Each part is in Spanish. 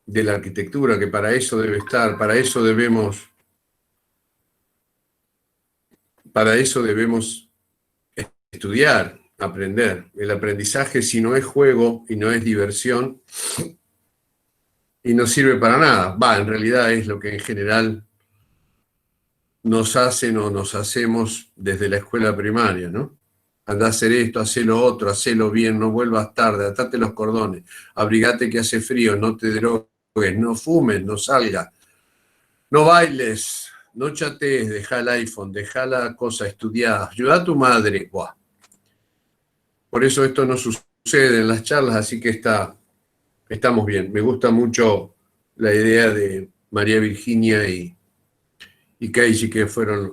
de la arquitectura, que para eso debe estar, para eso debemos estudiar, aprender. El aprendizaje, si no es juego y no es diversión, y no sirve para nada. En realidad es lo que en general nos hacen o nos hacemos desde la escuela primaria, ¿no? Andá a hacer esto, hacé lo otro, hacelo bien, no vuelvas tarde, atate los cordones, abrigate que hace frío, no te drogues, no fumes, no salgas, no bailes, no chatees, deja el iPhone, deja la cosa estudiada, ayuda a tu madre. Buah. Por eso esto no sucede en las charlas, así que estamos bien. Me gusta mucho la idea de María Virginia y Casey, que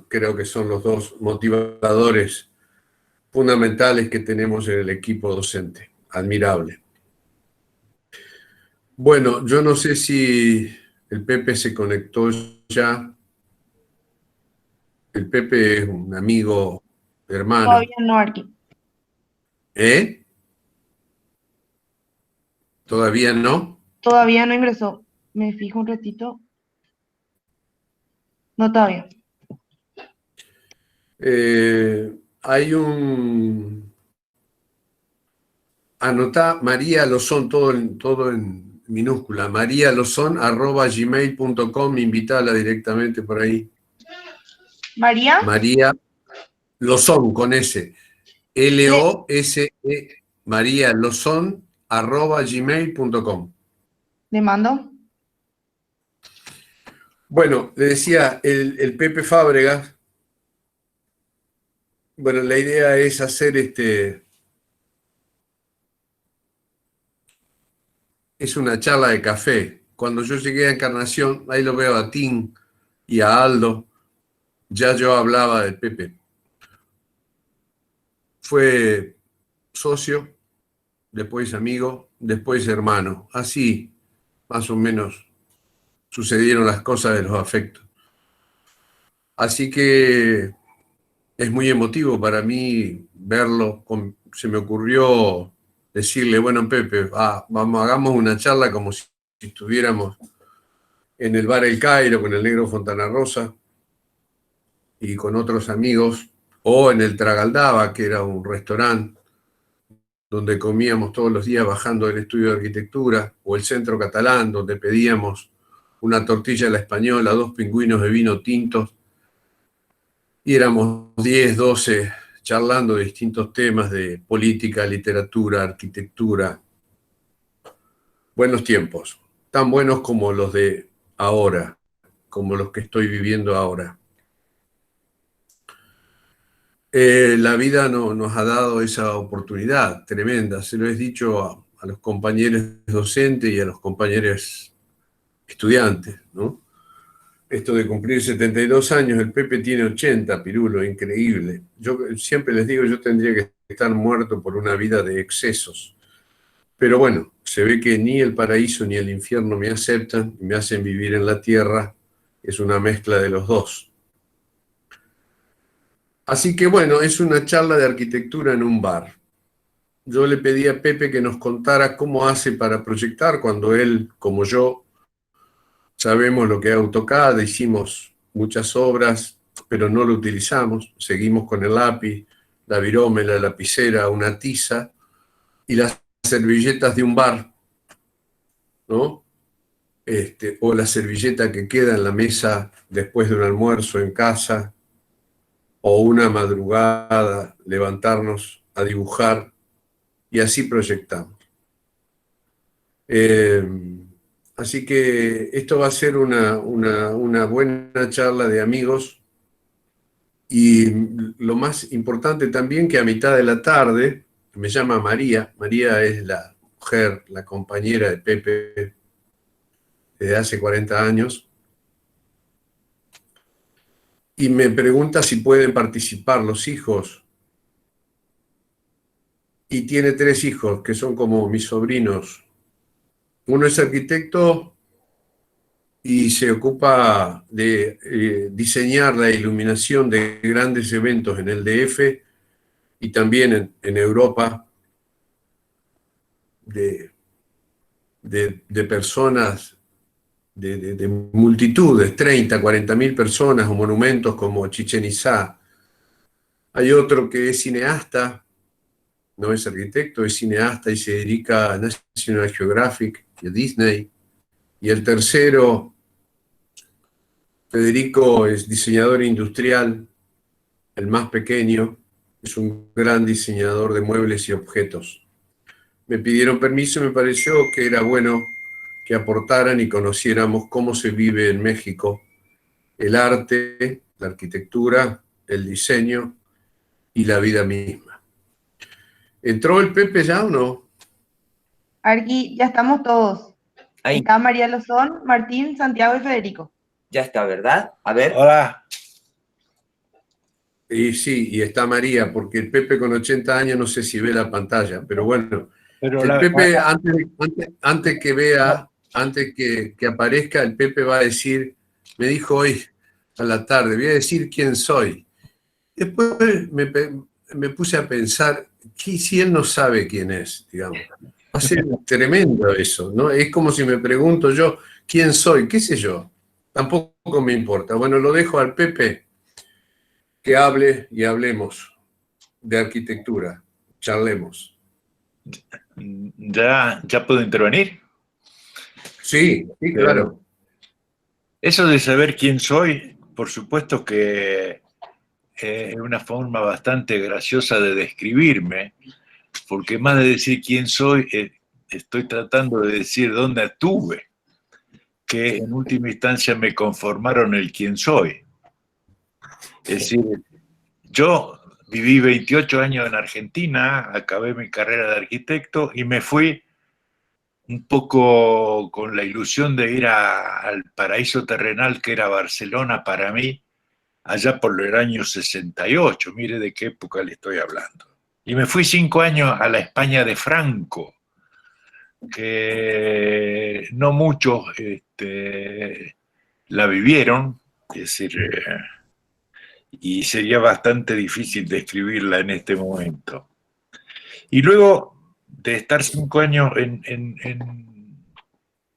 creo que son los dos motivadores fundamentales que tenemos en el equipo docente. Admirable. Bueno, yo no sé si el Pepe se conectó ya. El Pepe es un amigo, hermano. Todavía no, Arqui. ¿Eh? ¿Todavía no? Todavía no ingresó. Me fijo un ratito. No, todavía. Hay un... Anotá María Lozón, todo en minúscula, marialozón@gmail.com, invítala directamente por ahí. María. María Lozón, con S. L-O-S-E, María Lozón, @gmail.com. Le mando. Bueno, le decía, el Pepe Fábregas, bueno, la idea es hacer es una charla de café. Cuando yo llegué a Encarnación, ahí lo veo a Tim y a Aldo, ya yo hablaba del Pepe. Fue socio, después amigo, después hermano. Así, más o menos, sucedieron las cosas de los afectos. Así que es muy emotivo para mí verlo. Se me ocurrió decirle, bueno, Pepe, hagamos una charla como si estuviéramos en el bar El Cairo con el negro Fontana Rosa y con otros amigos, o en el Tragaldaba, que era un restaurante donde comíamos todos los días bajando del estudio de arquitectura, o el Centro Catalán, donde pedíamos una tortilla a la española, 2 pingüinos de vino tintos, y éramos 10, 12 charlando de distintos temas de política, literatura, arquitectura. Buenos tiempos, tan buenos como los de ahora, como los que estoy viviendo ahora. La vida nos ha dado esa oportunidad tremenda, se lo he dicho a los compañeros docentes y a los compañeros estudiantes, ¿no? Esto de cumplir 72 años, el Pepe tiene 80, Pirulo, increíble. Yo siempre les digo, yo tendría que estar muerto por una vida de excesos. Pero bueno, se ve que ni el paraíso ni el infierno me aceptan y me hacen vivir en la tierra. Es una mezcla de los dos. Así que bueno, es una charla de arquitectura en un bar. Yo le pedí a Pepe que nos contara cómo hace para proyectar cuando él, como yo, sabemos lo que es AutoCAD, hicimos muchas obras, pero no lo utilizamos. Seguimos con el lápiz, la virome, la lapicera, una tiza y las servilletas de un bar, ¿no? O la servilleta que queda en la mesa después de un almuerzo en casa, o una madrugada, levantarnos a dibujar y así proyectamos. Así que esto va a ser una buena charla de amigos y lo más importante también que a mitad de la tarde me llama María. María es la mujer, la compañera de Pepe desde hace 40 años y me pregunta si pueden participar los hijos. Y tiene 3 hijos que son como mis sobrinos. Uno es arquitecto y se ocupa de diseñar la iluminación de grandes eventos en el DF y también en Europa de personas de multitudes, 30, 40.000 personas, o monumentos como Chichén Itzá. Hay otro que es cineasta, no es arquitecto, es cineasta y se dedica a National Geographic y a Disney. Y el tercero, Federico, es diseñador industrial, el más pequeño, es un gran diseñador de muebles y objetos. Me pidieron permiso y me pareció que era bueno que aportaran y conociéramos cómo se vive en México el arte, la arquitectura, el diseño y la vida misma. ¿Entró el Pepe ya o no? Aquí ya estamos todos. Ahí, Está María Lozón, Martín, Santiago y Federico. ya está, ¿verdad? A ver. Hola. Y sí, y está María, porque el Pepe con 80 años no sé si ve la pantalla, pero bueno, Pero el Pepe antes que vea, antes que aparezca, el Pepe va a decir, me dijo hoy a la tarde, voy a decir quién soy. Después me puse a pensar, ¿qué si él no sabe quién es, digamos? Va a ser tremendo eso, ¿no? Es como si me pregunto yo, ¿quién soy? ¿Qué sé yo? Tampoco me importa. Bueno, lo dejo al Pepe que hable y hablemos de arquitectura, charlemos. ¿Ya puedo intervenir? Sí, sí, claro. Eso de saber quién soy, por supuesto que es una forma bastante graciosa de describirme, porque más de decir quién soy, estoy tratando de decir dónde estuve, que en última instancia me conformaron el quién soy. Es decir, yo viví 28 años en Argentina, acabé mi carrera de arquitecto y me fui un poco con la ilusión de ir al paraíso terrenal que era Barcelona para mí, allá por el año 68, mire de qué época le estoy hablando. Y me fui 5 años a la España de Franco, que no muchos la vivieron, es decir, y sería bastante difícil describirla en este momento. Y luego de estar 5 años en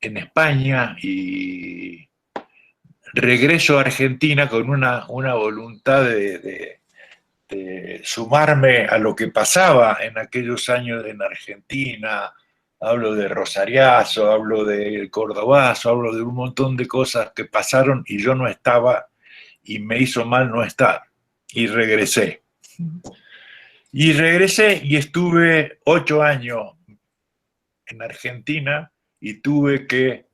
España y regreso a Argentina con una voluntad de sumarme a lo que pasaba en aquellos años en Argentina. Hablo de Rosariazo, hablo de Cordobazo, hablo de un montón de cosas que pasaron y yo no estaba y me hizo mal no estar. Y regresé. Y regresé y estuve 8 años en Argentina y tuve que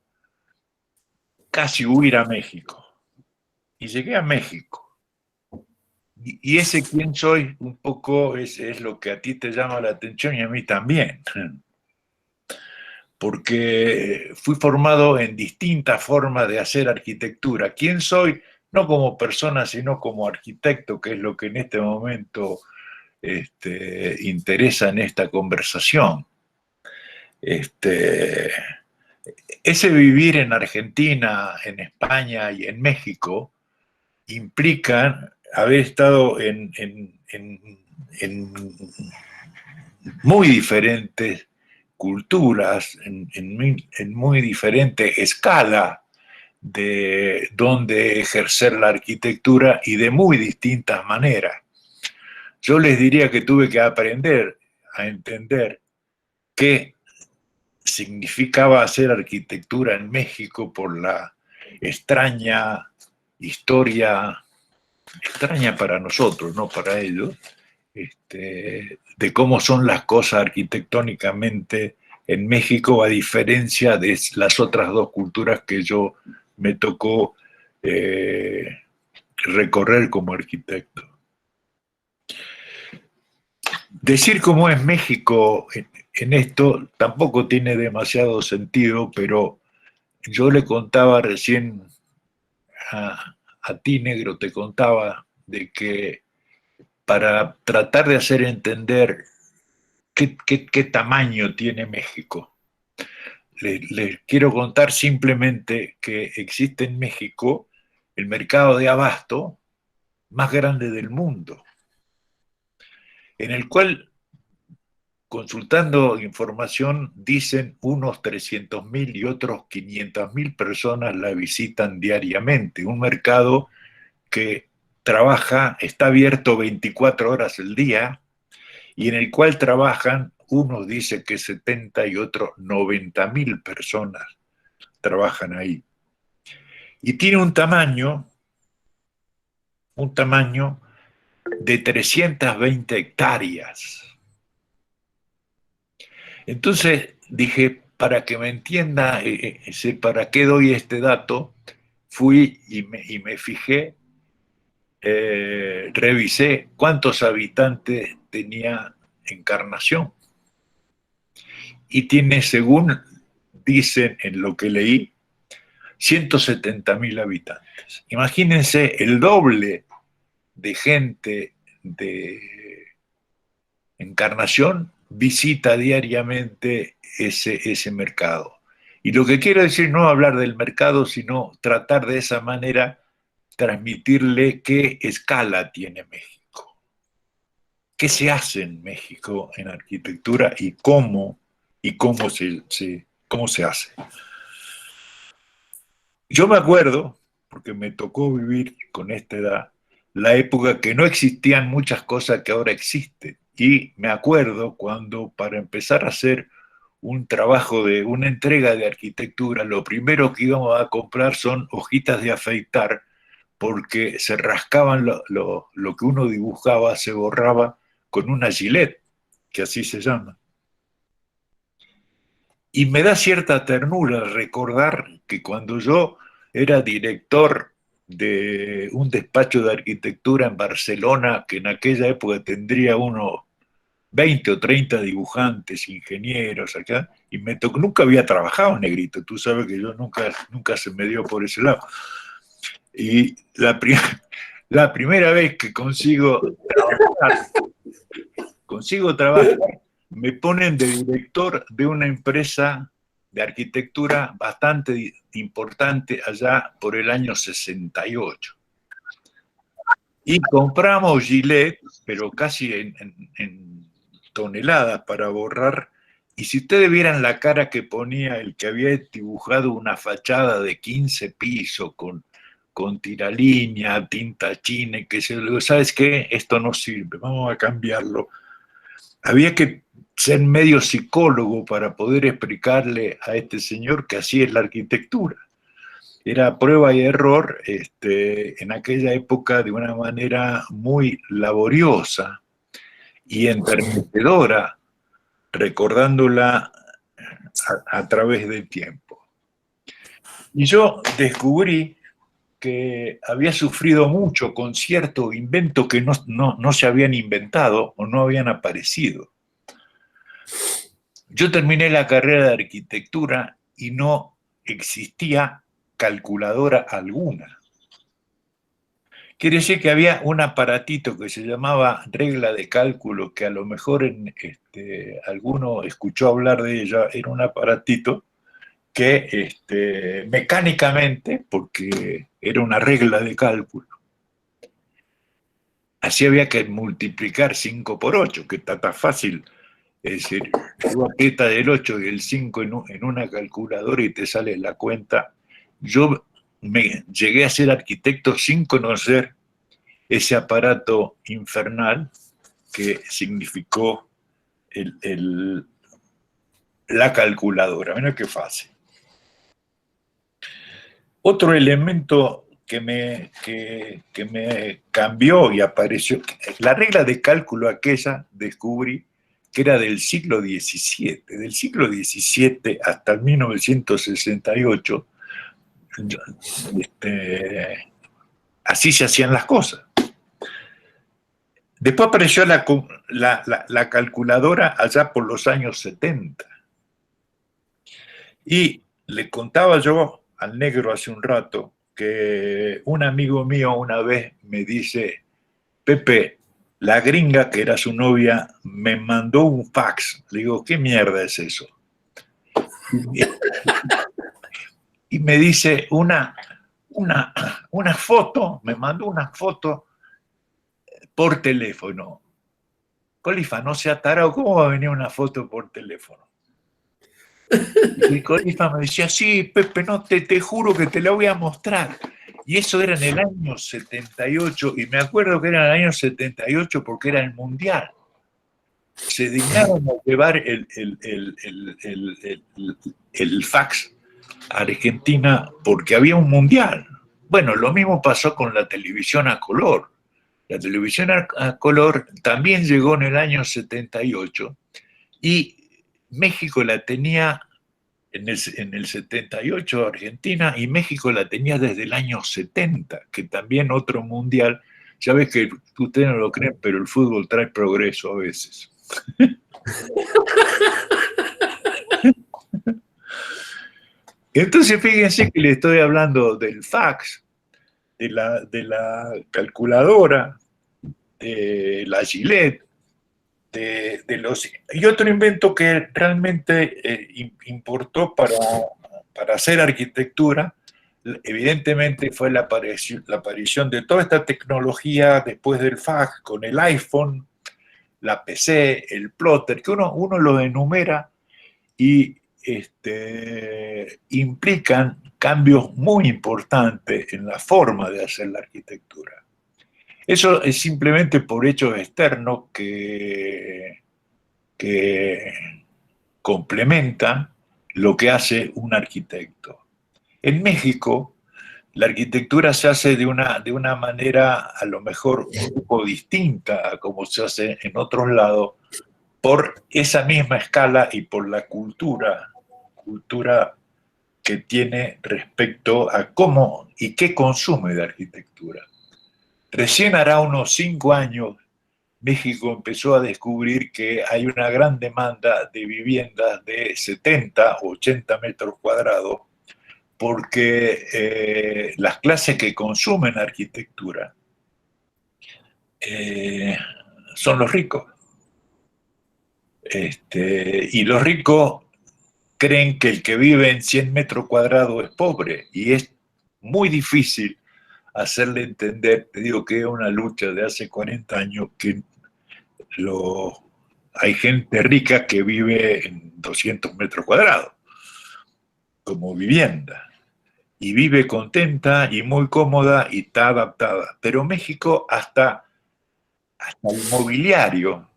casi huir a México. Y llegué a México. Y ese quién soy un poco es lo que a ti te llama la atención y a mí también. Porque fui formado en distintas formas de hacer arquitectura. ¿Quién soy? No como persona, sino como arquitecto, que es lo que en este momento interesa en esta conversación. Ese vivir en Argentina, en España y en México implica haber estado en muy diferentes culturas, en muy diferente escala de dónde ejercer la arquitectura y de muy distintas maneras. Yo les diría que tuve que aprender a entender qué significaba hacer arquitectura en México por la extraña historia, extraña para nosotros, no para ellos, de cómo son las cosas arquitectónicamente en México, a diferencia de las otras dos culturas que yo me tocó recorrer como arquitecto. Decir cómo es México en esto tampoco tiene demasiado sentido, pero yo le contaba recién a ti, Negro, te contaba de que para tratar de hacer entender qué tamaño tiene México, les quiero contar simplemente que existe en México el mercado de abasto más grande del mundo, en el cual consultando información, dicen unos 300.000 y otros 500.000 personas la visitan diariamente. Un mercado que trabaja, está abierto 24 horas al día y en el cual trabajan, unos dicen que 70 y otros 90.000 personas trabajan ahí. Y tiene un tamaño de 320 hectáreas. Entonces dije, para que me entienda, para qué doy este dato, fui y me fijé, revisé cuántos habitantes tenía Encarnación. Y tiene, según dicen en lo que leí, 170.000 habitantes. Imagínense el doble de gente de Encarnación visita diariamente ese mercado. Y lo que quiero decir no hablar del mercado, sino tratar de esa manera transmitirle qué escala tiene México, qué se hace en México en arquitectura y cómo se hace. Yo me acuerdo, porque me tocó vivir con esta edad, la época que no existían muchas cosas que ahora existen. Y me acuerdo cuando para empezar a hacer un trabajo de una entrega de arquitectura, lo primero que íbamos a comprar son hojitas de afeitar, porque se rascaban lo que uno dibujaba, se borraba con una gilet, que así se llama. Y me da cierta ternura recordar que cuando yo era director de un despacho de arquitectura en Barcelona, que en aquella época tendría unos 20 o 30 dibujantes, ingenieros acá, y nunca había trabajado en negrito, tú sabes que yo nunca se me dio por ese lado. Y la primera vez que consigo trabajar, me ponen de director de una empresa de arquitectura bastante importante allá por el año 68. Y compramos gilet, pero casi en toneladas para borrar. Y si ustedes vieran la cara que ponía el que había dibujado una fachada de 15 pisos con tiralínea, tinta china, que se le digo, ¿sabes qué? Esto no sirve, vamos a cambiarlo. Había que ser medio psicólogo para poder explicarle a este señor que así es la arquitectura. Era prueba y error en aquella época de una manera muy laboriosa y enternecedora, recordándola a través del tiempo. Y yo descubrí que había sufrido mucho con ciertos inventos que no se habían inventado o no habían aparecido. Yo terminé la carrera de arquitectura y no existía calculadora alguna. Quiere decir que había un aparatito que se llamaba regla de cálculo, que a lo mejor alguno escuchó hablar de ella, era un aparatito que mecánicamente, porque era una regla de cálculo, así había que multiplicar 5 por 8, que está tan fácil. Es decir, tú aprietas el 8 y el 5 en una calculadora y te sale la cuenta. Yo llegué a ser arquitecto sin conocer ese aparato infernal que significó la calculadora. Mira qué fácil. Otro elemento que me cambió y apareció, la regla de cálculo aquella, descubrí que era del siglo XVII. Del siglo XVII hasta el 1968, así se hacían las cosas. Después apareció la calculadora allá por los años 70. Y le contaba yo al negro hace un rato que un amigo mío una vez me dice, Pepe, la gringa que era su novia me mandó un fax. Le digo, ¿qué mierda es eso? Y me dice una foto, me mandó una foto por teléfono. Colifa, no sea tarado, ¿cómo va a venir una foto por teléfono? Y Colifa me decía, sí, Pepe, no, te juro que te la voy a mostrar. Y eso era en el año 78, y me acuerdo que era en el año 78 porque era el Mundial. Se dignaron a llevar el fax a Argentina porque había un Mundial. Bueno, lo mismo pasó con la televisión a color. La televisión a color también llegó en el año 78 y México la tenía en el 78 Argentina, y México la tenía desde el año 70, que también otro mundial. Ya ves que ustedes no lo creen, pero el fútbol trae progreso a veces. Entonces fíjense que le estoy hablando del fax, de la calculadora, de la Gillette, y otro invento que realmente importó para hacer arquitectura, evidentemente fue la aparición de toda esta tecnología después del fax, con el iPhone, la PC, el plotter, que uno lo enumera y implican cambios muy importantes en la forma de hacer la arquitectura. Eso es simplemente por hechos externos que complementan lo que hace un arquitecto. En México, la arquitectura se hace de una manera a lo mejor un poco distinta a como se hace en otros lados, por esa misma escala y por la cultura que tiene respecto a cómo y qué consume de arquitectura. Recién hará unos 5 años, México empezó a descubrir que hay una gran demanda de viviendas de 70 o 80 metros cuadrados, porque las clases que consumen arquitectura son los ricos. Y los ricos creen que el que vive en 100 metros cuadrados es pobre, y es muy difícil hacerle entender. Te digo que es una lucha de hace 40 años que hay gente rica que vive en 200 metros cuadrados como vivienda y vive contenta y muy cómoda y está adaptada. Pero México, hasta el mobiliario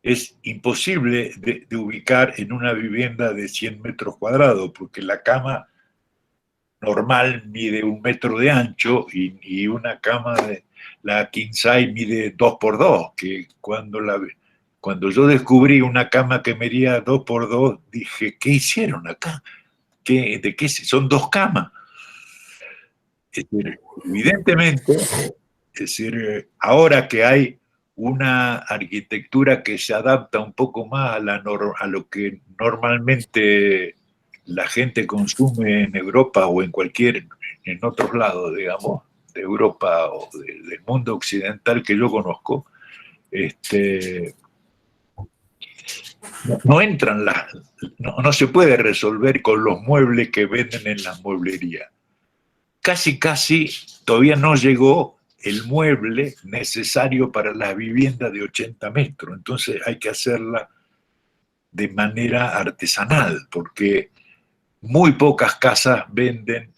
es imposible de ubicar en una vivienda de 100 metros cuadrados, porque la cama normal mide 1 metro de ancho y una cama de la king size mide 2x2, que cuando yo descubrí una cama que medía 2x2, dije, ¿qué hicieron acá? ¿De qué son 2 camas? Es decir, evidentemente, ahora que hay una arquitectura que se adapta un poco más a lo que normalmente la gente consume en Europa o en otros lados, digamos, de Europa o del mundo occidental que yo conozco, no entran no se puede resolver con los muebles que venden en las mueblerías. Casi todavía no llegó el mueble necesario para la vivienda de 80 metros. Entonces hay que hacerla de manera artesanal, porque muy pocas casas venden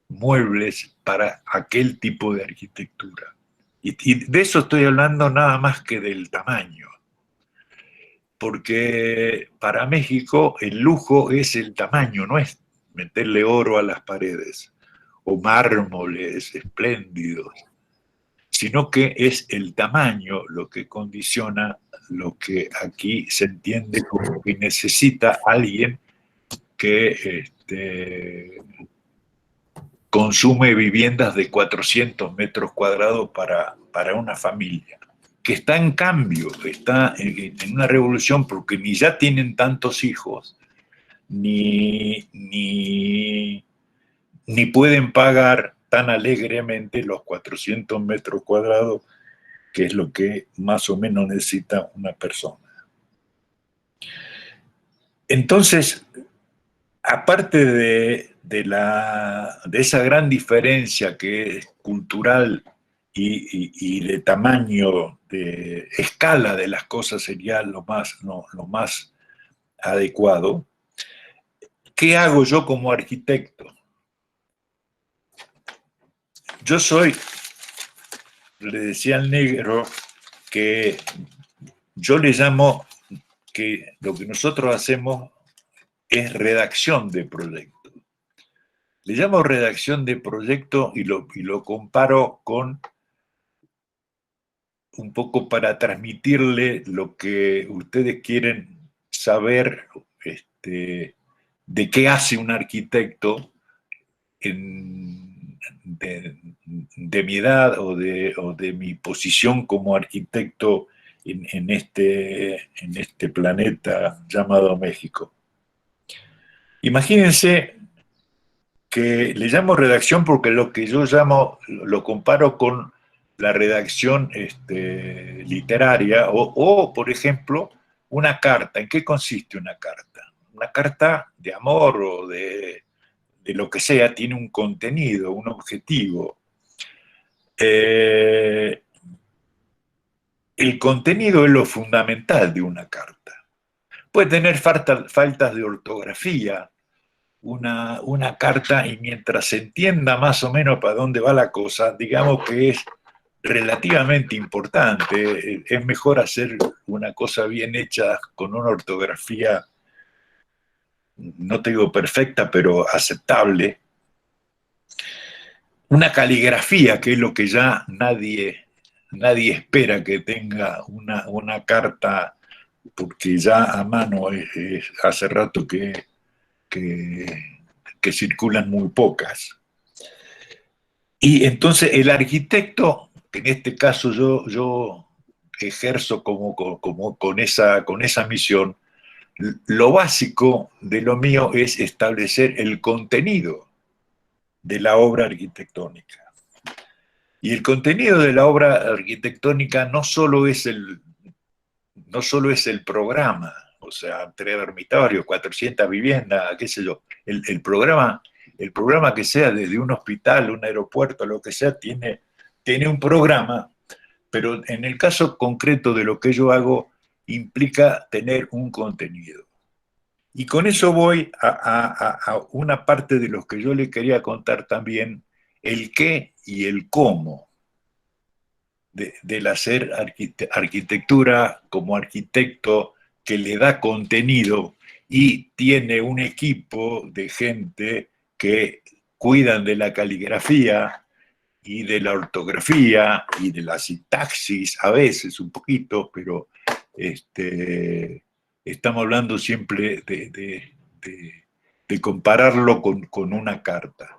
muebles para aquel tipo de arquitectura. Y de eso estoy hablando nada más que del tamaño. Porque para México el lujo es el tamaño, no es meterle oro a las paredes o mármoles espléndidos, sino que es el tamaño lo que condiciona lo que aquí se entiende como que necesita alguien que consume viviendas de 400 metros cuadrados para una familia, que está en cambio, está en una revolución, porque ni ya tienen tantos hijos, ni pueden pagar tan alegremente los 400 metros cuadrados, que es lo que más o menos necesita una persona. Entonces, aparte de esa gran diferencia que es cultural y de tamaño, de escala de las cosas sería lo más adecuado. ¿Qué hago yo como arquitecto? Yo soy, le decía al negro, que yo le llamo que lo que nosotros hacemos es redacción de proyecto. Le llamo redacción de proyecto y lo comparo con, un poco para transmitirle lo que ustedes quieren saber de qué hace un arquitecto de mi edad o de mi posición como arquitecto en este planeta llamado México. Imagínense que le llamo redacción porque lo que yo lo comparo con la redacción literaria o, por ejemplo, una carta. ¿En qué consiste una carta? Una carta de amor o de lo que sea, tiene un contenido, un objetivo. El contenido es lo fundamental de una carta. Puede tener faltas de ortografía, una carta, y mientras se entienda más o menos para dónde va la cosa, digamos que es relativamente importante. Es mejor hacer una cosa bien hecha con una ortografía, no te digo perfecta, pero aceptable. Una caligrafía, que es lo que ya nadie espera que tenga una carta, porque ya a mano hace rato que circulan muy pocas. Y entonces el arquitecto, que en este caso yo ejerzo con esa misión, lo básico de lo mío es establecer el contenido de la obra arquitectónica. Y el contenido de la obra arquitectónica no solo es el programa, o sea, 3 dormitorios, 400 viviendas, qué sé yo. El programa que sea, desde un hospital, un aeropuerto, lo que sea, tiene un programa, pero en el caso concreto de lo que yo hago, implica tener un contenido. Y con eso voy a una parte de lo que yo le quería contar también, el qué y el cómo del hacer arquitectura como arquitecto, que le da contenido y tiene un equipo de gente que cuidan de la caligrafía y de la ortografía y de la sintaxis, a veces un poquito, pero estamos hablando siempre de compararlo con una carta.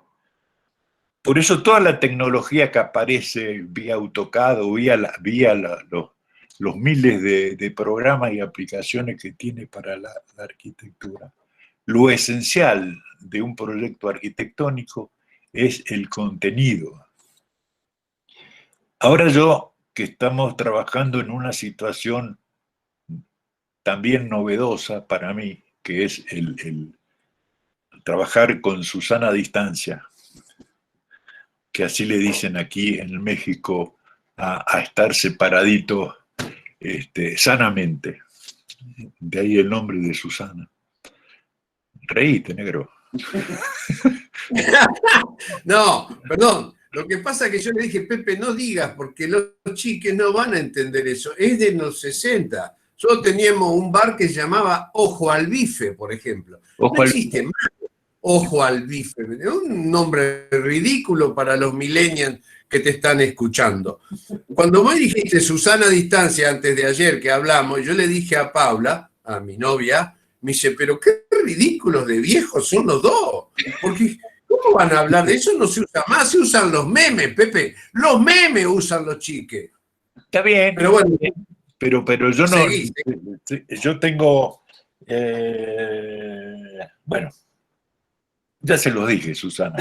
Por eso toda la tecnología que aparece vía AutoCAD o vía los miles de programas y aplicaciones que tiene para la arquitectura, lo esencial de un proyecto arquitectónico es el contenido. Ahora que estamos trabajando en una situación también novedosa para mí, que es el trabajar con Susana a distancia, que así le dicen aquí en México a estar separaditos sanamente. De ahí el nombre de Susana. Reíte, negro. No, perdón. Lo que pasa es que yo le dije, Pepe, no digas, porque los chiques no van a entender eso. Es de los 60. Nosotros teníamos un bar que se llamaba Ojo al Bife, por ejemplo. No existe más Ojo al Bife. Es un nombre ridículo para los millennials que te están escuchando. Cuando vos dijiste Susana a distancia antes de ayer que hablamos, yo le dije a Paula, a mi novia, me dice, pero qué ridículos de viejos son los dos. Porque, ¿cómo van a hablar de eso? No se usa más, se usan los memes, Pepe. Los memes usan los chiques. Está bien. Pero bueno. Pero yo no. Seguí. Yo tengo. Bueno. Ya se lo dije, Susana.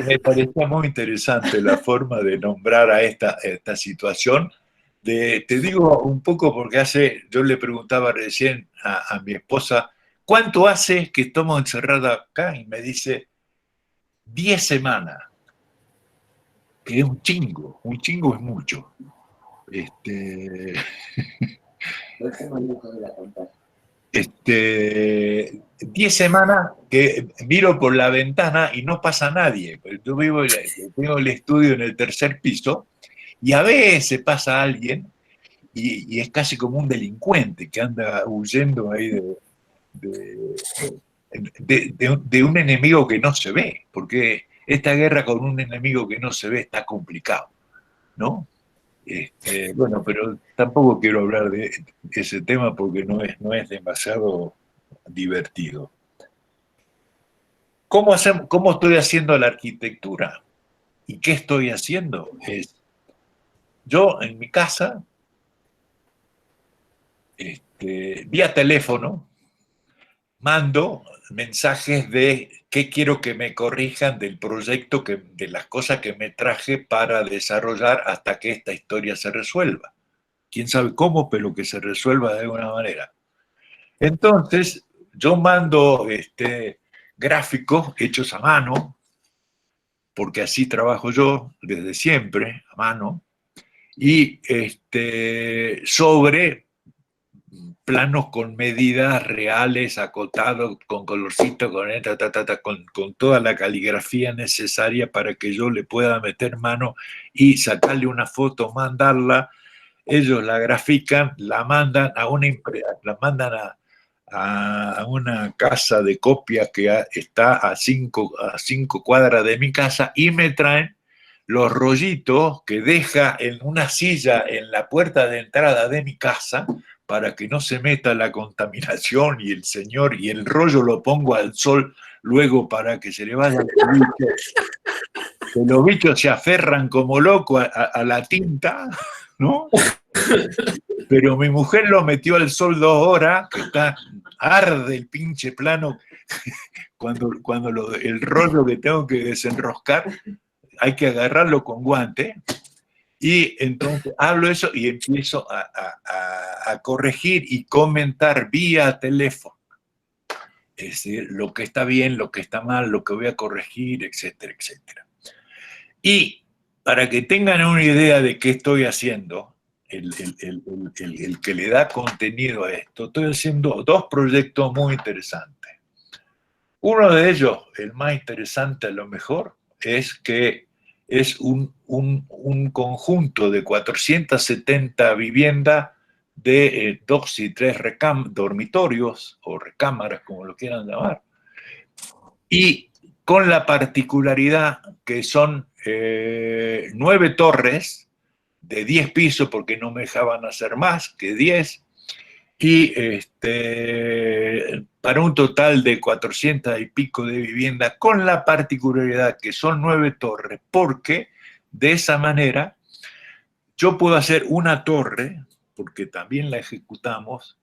Me parecía muy interesante la forma de nombrar a esta situación. Te digo un poco porque yo le preguntaba recién a mi esposa, ¿cuánto hace que estamos encerrados acá? Y me dice, 10 semanas, que es un chingo es mucho. 10 semanas que miro por la ventana y no pasa nadie. Yo tengo el estudio en el tercer piso y a veces pasa alguien y es casi como un delincuente que anda huyendo ahí de un enemigo que no se ve, porque esta guerra con un enemigo que no se ve está complicado, ¿no? Bueno, pero tampoco quiero hablar de ese tema porque no es demasiado divertido. ¿Cómo estoy haciendo la arquitectura? ¿Y qué estoy haciendo? Yo en mi casa, vía teléfono, mando mensajes de qué quiero que me corrijan del proyecto, de las cosas que me traje para desarrollar hasta que esta historia se resuelva. Quién sabe cómo, pero que se resuelva de alguna manera. Entonces, yo mando gráficos hechos a mano, porque así trabajo yo desde siempre, a mano, y sobre planos con medidas reales, acotados, con colorcito, con toda la caligrafía necesaria para que yo le pueda meter mano y sacarle una foto, mandarla. Ellos la grafican, la mandan a una casa de copia que está a 5 cuadras de mi casa y me traen los rollitos que deja en una silla en la puerta de entrada de mi casa para que no se meta la contaminación y el rollo lo pongo al sol luego para que se le vaya el bicho. Que los bichos se aferran como locos a la tinta, ¿no? Pero mi mujer lo metió al sol 2 horas, que arde el pinche plano, cuando el rollo que tengo que desenroscar, hay que agarrarlo con guante, y entonces hablo eso y empiezo a corregir y comentar vía teléfono. Es decir, lo que está bien, lo que está mal, lo que voy a corregir, etcétera, etcétera. Y para que tengan una idea de qué estoy haciendo, el que le da contenido a esto, estoy haciendo 2 proyectos muy interesantes. Uno de ellos, el más interesante a lo mejor, es que es un conjunto de 470 viviendas de 2 y 3 dormitorios o recámaras, como lo quieran llamar, y con la particularidad que son 9 torres de 10 pisos, porque no me dejaban hacer más que 10, y para un total de 400 y pico de viviendas, con la particularidad que son 9 torres, porque de esa manera yo puedo hacer una torre, porque también la ejecutamos,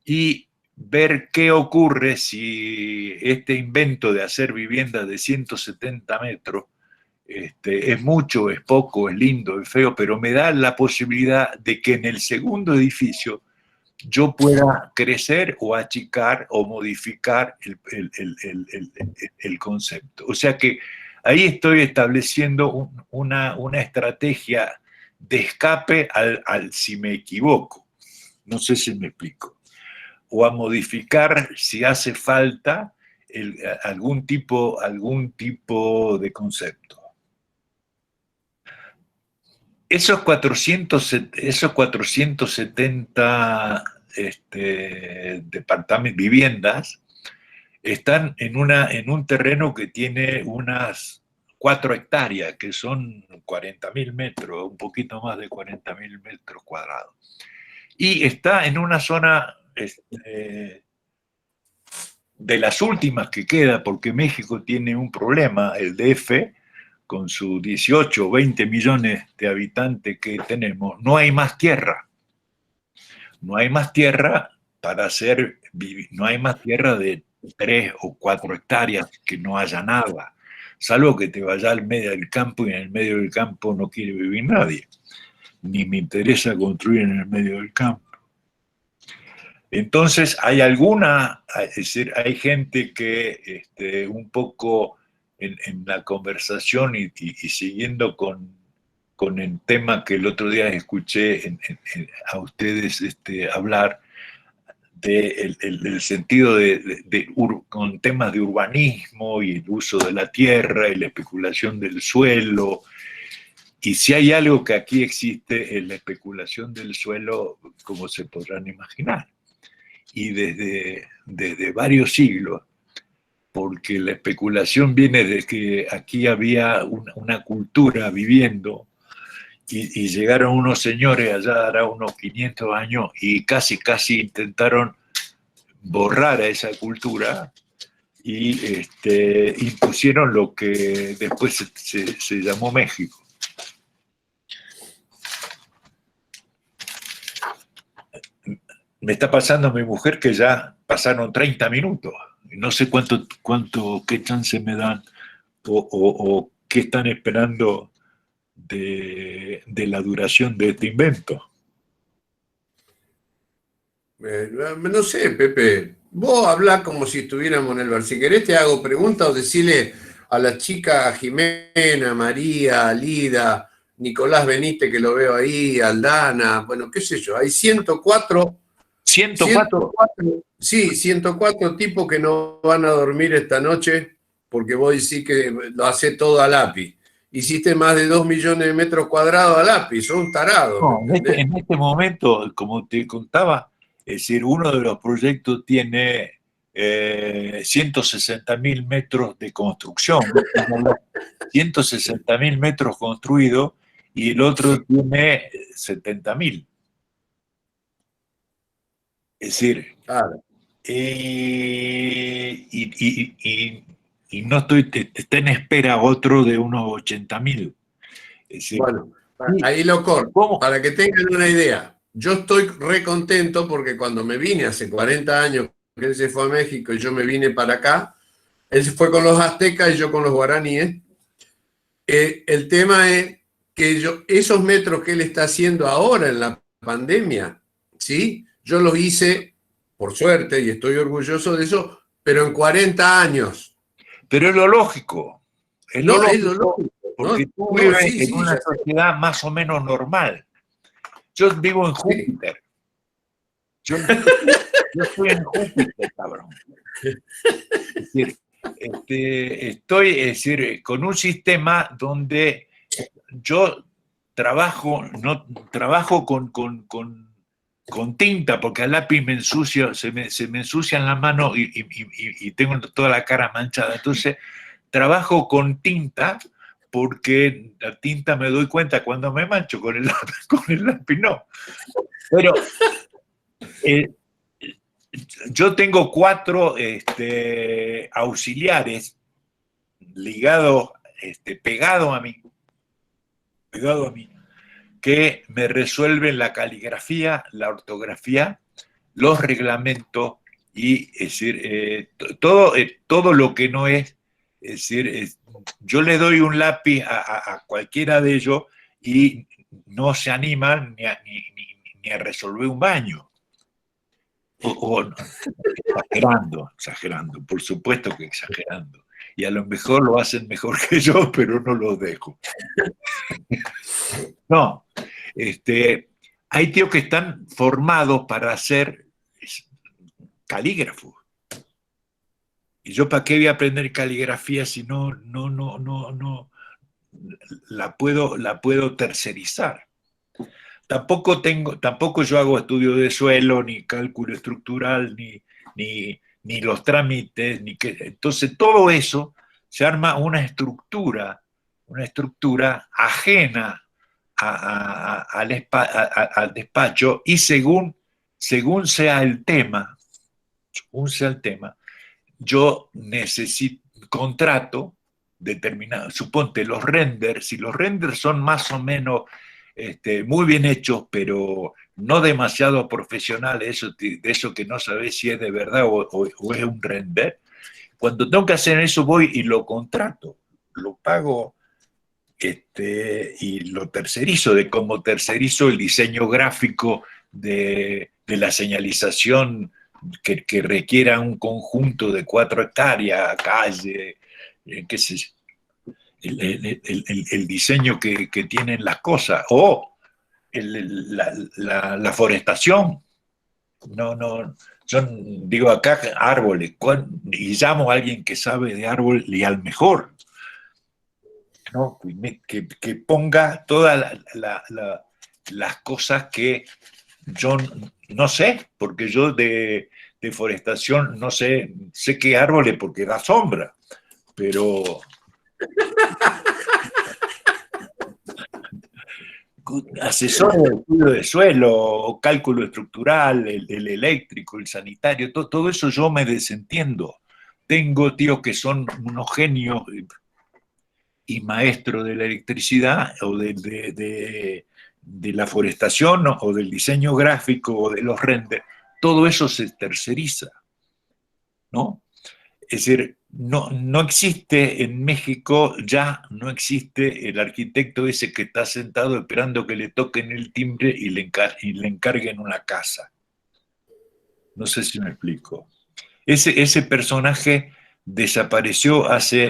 y ver qué ocurre si este invento de hacer viviendas de 170 metros es mucho, es poco, es lindo, es feo, pero me da la posibilidad de que en el segundo edificio yo pueda crecer o achicar o modificar el concepto. O sea que ahí estoy estableciendo una estrategia de escape al si me equivoco. No sé si me explico. O a modificar si hace falta algún tipo de concepto. Esos 470 viviendas están en un terreno que tiene unas 4 hectáreas, que son 40.000 metros, un poquito más de 40.000 metros cuadrados. Y está en una zona de las últimas que queda, porque México tiene un problema, el DF, con sus 18 o 20 millones de habitantes que tenemos, no hay más tierra. No hay más tierra no hay más tierra de 3 o 4 hectáreas que no haya nada, salvo que te vayas al medio del campo y en el medio del campo no quiere vivir nadie, ni me interesa construir en el medio del campo. Entonces hay gente que un poco en la conversación y siguiendo con el tema que el otro día escuché a ustedes hablar, el sentido con temas de urbanismo y el uso de la tierra y la especulación del suelo. Y si hay algo que aquí existe es la especulación del suelo, como se podrán imaginar. Y desde varios siglos, porque la especulación viene de que aquí había una cultura viviendo y llegaron unos señores allá hará unos 500 años y casi intentaron borrar a esa cultura y impusieron lo que después se llamó México. Me está pasando a mi mujer que ya pasaron 30 minutos. No sé qué chance me dan o qué están esperando de la duración de este invento. No sé, Pepe. Vos hablás como si estuviéramos en el bar. Si querés te hago preguntas o decirle a la chica, a Jimena, María, Lida, Nicolás Benítez, que lo veo ahí, Aldana, bueno, qué sé yo. Hay 104... 104. Sí, 104 tipos que no van a dormir esta noche porque vos decís que lo hacés todo a lápiz. Hiciste más de 2 millones de metros cuadrados a lápiz, sos un tarado. No, en este momento, como te contaba, es decir, uno de los proyectos tiene 160.000 metros de construcción, 160.000 metros construidos, y el otro tiene 70.000. Es decir, Claro. Y no está en espera otro de unos 80.000. Es decir, Bueno, ahí lo corto. ¿cómo? Para que tengan una idea, yo estoy re contento porque cuando me vine hace 40 años, que él se fue a México y yo me vine para acá, él se fue con los aztecas y yo con los guaraníes. El tema es que esos metros que él está haciendo ahora en la pandemia, ¿sí? Yo los hice, por suerte, y estoy orgulloso de eso, pero en 40 años. Pero es lo lógico. Es lo lógico. Porque tú vives en una sociedad más o menos normal. Yo vivo en Júpiter. Yo estoy en Júpiter, cabrón. Es decir, estoy con un sistema donde yo trabajo con tinta, porque al lápiz me ensucio, se me ensucian las manos y tengo toda la cara manchada. Entonces, trabajo con tinta porque la tinta me doy cuenta cuando me mancho, con el lápiz no. Pero yo tengo 4 auxiliares ligados, pegados a mí, que me resuelven la caligrafía, la ortografía, los reglamentos y, es decir, todo lo que no es decir, yo le doy un lápiz a cualquiera de ellos y no se animan ni a resolver un baño. Exagerando, por supuesto que exagerando. Y a lo mejor lo hacen mejor que yo, pero no los dejo. No, hay tíos que están formados para ser calígrafos. ¿Y yo para qué voy a aprender caligrafía si no la puedo tercerizar? Tampoco yo hago estudio de suelo, ni cálculo estructural, ni los trámites, entonces todo eso se arma una estructura ajena al despacho, y según sea el tema, yo contrato determinado. Suponte los renders, si los renders son más o menos muy bien hechos, pero no demasiado profesionales, de eso que no sabes si es de verdad o es un render. Cuando tengo que hacer eso, voy y lo contrato, lo pago y lo tercerizo, como tercerizo el diseño gráfico de la señalización que requiera un conjunto de 4 hectáreas, calle, qué sé yo, el diseño que tienen las cosas, o la forestación. No, yo digo acá árboles, y llamo a alguien que sabe de árbol y al mejor, ¿no? Que ponga todas las cosas que yo no sé, porque yo de forestación no sé qué árboles porque da sombra, pero asesor de estudio de suelo, cálculo estructural, el eléctrico, el sanitario, todo eso yo me desentiendo. Tengo tíos que son unos genios y maestros de la electricidad o de la forestación o del diseño gráfico o de los renders. Todo eso se terceriza, ¿no? Es decir, no existe en México, ya no existe el arquitecto ese que está sentado esperando que le toquen el timbre y le encarguen una casa. No sé si me explico. Ese personaje desapareció hace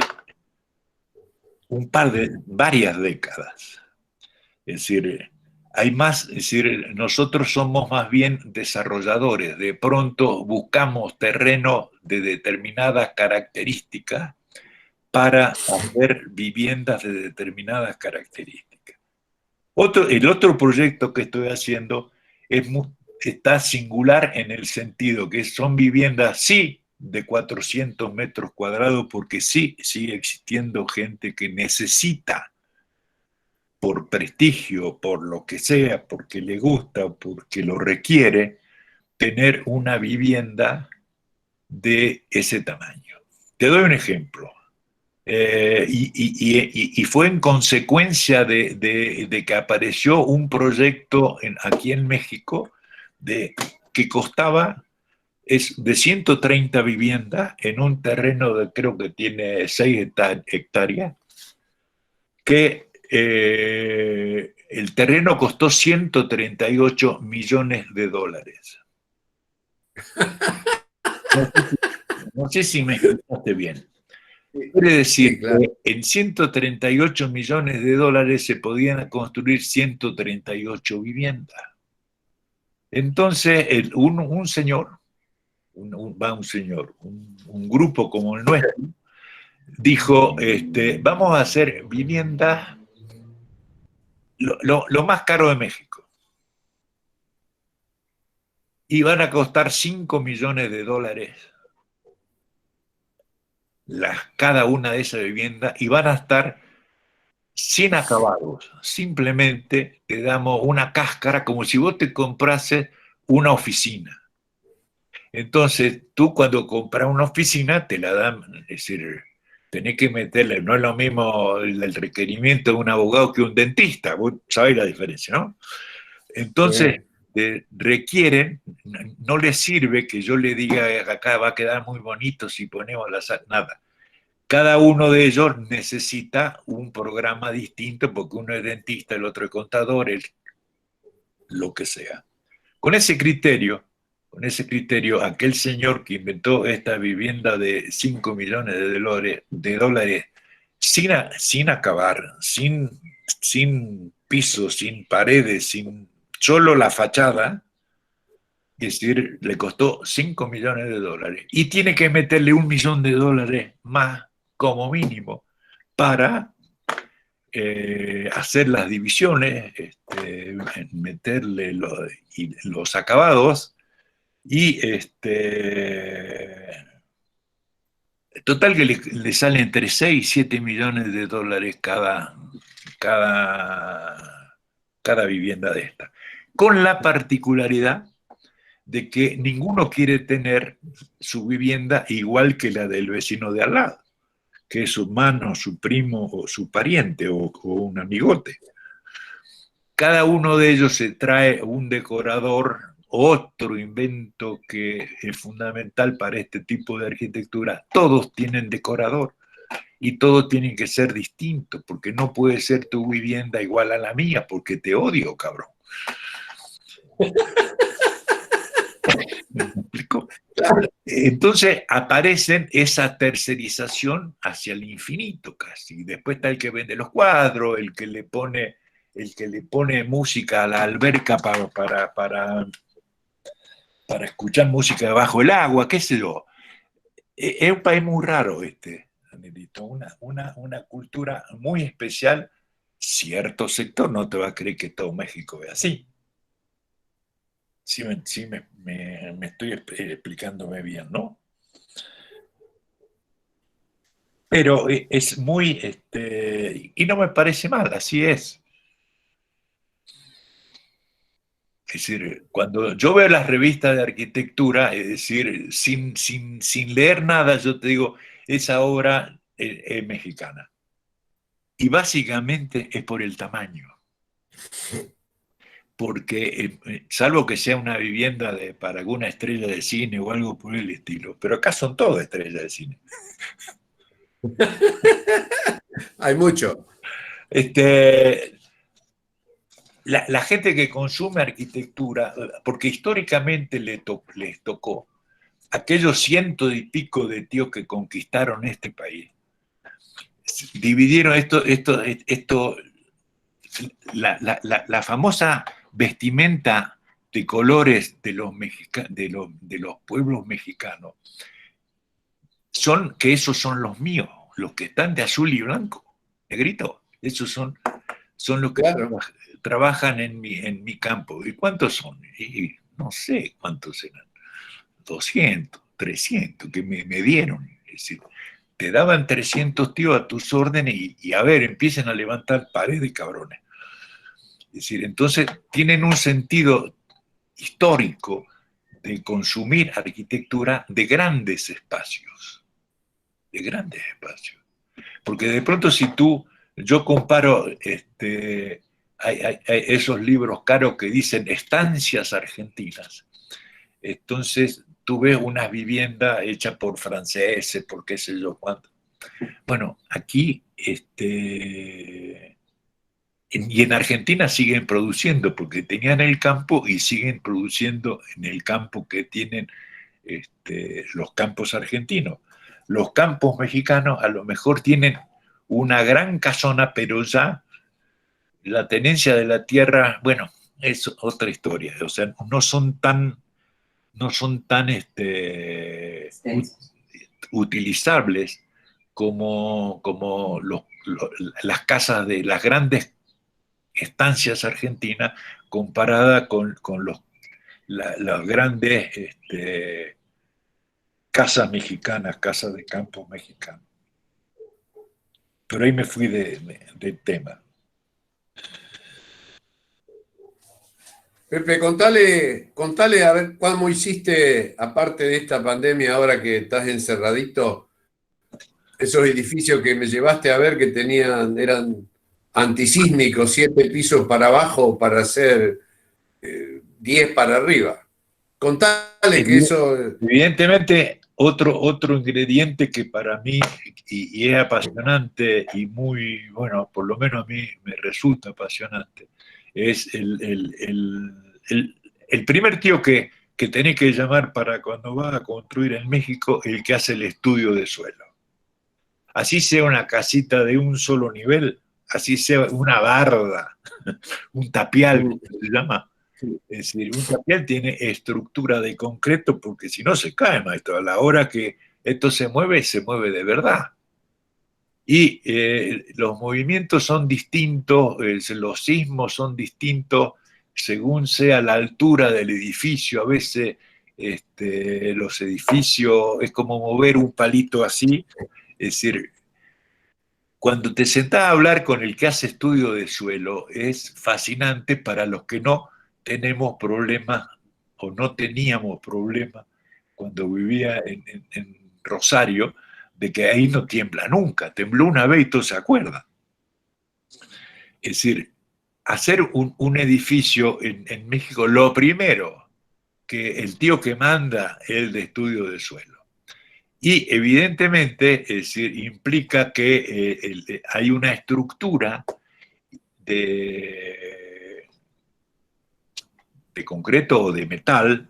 varias décadas. Es decir, hay más, es decir, nosotros somos más bien desarrolladores. De pronto buscamos terreno de determinadas características para hacer viviendas de determinadas características. El otro proyecto que estoy haciendo está singular en el sentido que son viviendas, sí, de 400 metros cuadrados, porque sí sigue existiendo gente que necesita, por prestigio, por lo que sea, porque le gusta, porque lo requiere, tener una vivienda de ese tamaño. Te doy un ejemplo. Y fue en consecuencia de que apareció un proyecto aquí en México que costaba de 130 viviendas en un terreno de creo que tiene 6 hectáreas, que el terreno costó 138 millones de dólares. No sé si me explicaste bien. Quiere decir Sí, claro. que en 138 millones de dólares se podían construir 138 viviendas. Entonces, un señor, un grupo como el nuestro, dijo, vamos a hacer viviendas lo más caro de México. Y van a costar 5 millones de dólares cada una de esas viviendas y van a estar sin acabados. Simplemente te damos una cáscara como si vos te comprases una oficina. Entonces, tú cuando compras una oficina te la dan, es decir, tenés que meterle, no es lo mismo el requerimiento de un abogado que un dentista, vos sabés la diferencia, ¿no? Entonces, requieren, no les sirve que yo le diga acá va a quedar muy bonito si ponemos la sal, nada. Cada uno de ellos necesita un programa distinto porque uno es dentista, el otro es contador, lo que sea. Con ese criterio, aquel señor que inventó esta vivienda de 5 millones de dólares sin acabar, sin piso, sin paredes, solo la fachada, es decir, le costó 5 millones de dólares y tiene que meterle $1 millón más como mínimo para hacer las divisiones, meterle los acabados y total que le sale entre 6 y 7 millones de dólares cada vivienda de esta. Con la particularidad de que ninguno quiere tener su vivienda igual que la del vecino de al lado, que es su hermano, su primo o su pariente o un amigote. Cada uno de ellos se trae un decorador, otro invento que es fundamental para este tipo de arquitectura. Todos tienen decorador y todos tienen que ser distintos, porque no puede ser tu vivienda igual a la mía, porque te odio, cabrón. ¿Me explico? Entonces aparecen esa tercerización hacia el infinito casi. Después está el que vende los cuadros, el que le pone música a la alberca para escuchar música bajo el agua, qué sé yo. Es un país muy raro Danielito, una cultura muy especial. Cierto sector no te va a creer que todo México es así. Sí, me estoy explicándome bien, ¿no? Pero es muy, y no me parece mal, así es. Es decir, cuando yo veo las revistas de arquitectura, es decir, sin leer nada, yo te digo, esa obra es mexicana. Y básicamente es por el tamaño. Porque, salvo que sea una vivienda para alguna estrella de cine o algo por el estilo, pero acá son todas estrellas de cine. Hay mucho. La gente que consume arquitectura, porque históricamente les tocó aquellos cientos y pico de tíos que conquistaron este país, dividieron la famosa vestimenta de colores de los pueblos mexicanos, que esos son los míos, los que están de azul y blanco, negrito, esos son los que Claro. trabajan en mi campo. ¿Y cuántos son? Y no sé cuántos eran. 200, 300 que me dieron. Es decir, te daban 300 tíos a tus órdenes y a ver, empiecen a levantar pared de cabrones. Es decir, entonces tienen un sentido histórico de consumir arquitectura de grandes espacios. De grandes espacios. Porque de pronto yo comparo hay esos libros caros que dicen estancias argentinas. Entonces tú ves una vivienda hecha por franceses, por qué sé yo cuánto. Bueno, aquí y en Argentina siguen produciendo porque tenían el campo y siguen produciendo en el campo que tienen los campos argentinos. Los campos mexicanos a lo mejor tienen una gran casona, pero ya la tenencia de la tierra, bueno, es otra historia. O sea, no son tan utilizables como las casas de las grandes estancias argentinas comparada con las grandes casas mexicanas, casas de campo mexicanos. Pero ahí me fui del tema. Pepe, contale a ver cómo hiciste, aparte de esta pandemia, ahora que estás encerradito, esos edificios que me llevaste a ver que eran antisísmicos, 7 pisos para abajo para hacer 10 para arriba. Contale que eso. Evidentemente, otro ingrediente que para mí y es apasionante y muy, bueno, por lo menos a mí me resulta apasionante, es el primer tío que tenés que llamar para cuando vas a construir en México, el que hace el estudio de suelo. Así sea una casita de un solo nivel, así sea una barda, un tapial, como se llama. Es decir, un tapial tiene estructura de concreto porque si no se cae, maestro. A la hora que esto se mueve de verdad. Y los movimientos son distintos, los sismos son distintos según sea la altura del edificio. A veces los edificios es como mover un palito así. Es decir, cuando te sentás a hablar con el que hace estudio de suelo, es fascinante para los que no tenemos problemas o no teníamos problemas cuando vivía en Rosario, de que ahí no tiembla nunca. Tembló una vez y todos se acuerdan. Es decir, hacer un edificio en México, lo primero que el tío que manda es el de estudio de suelo. Y evidentemente, es decir, implica que hay una estructura de concreto o de metal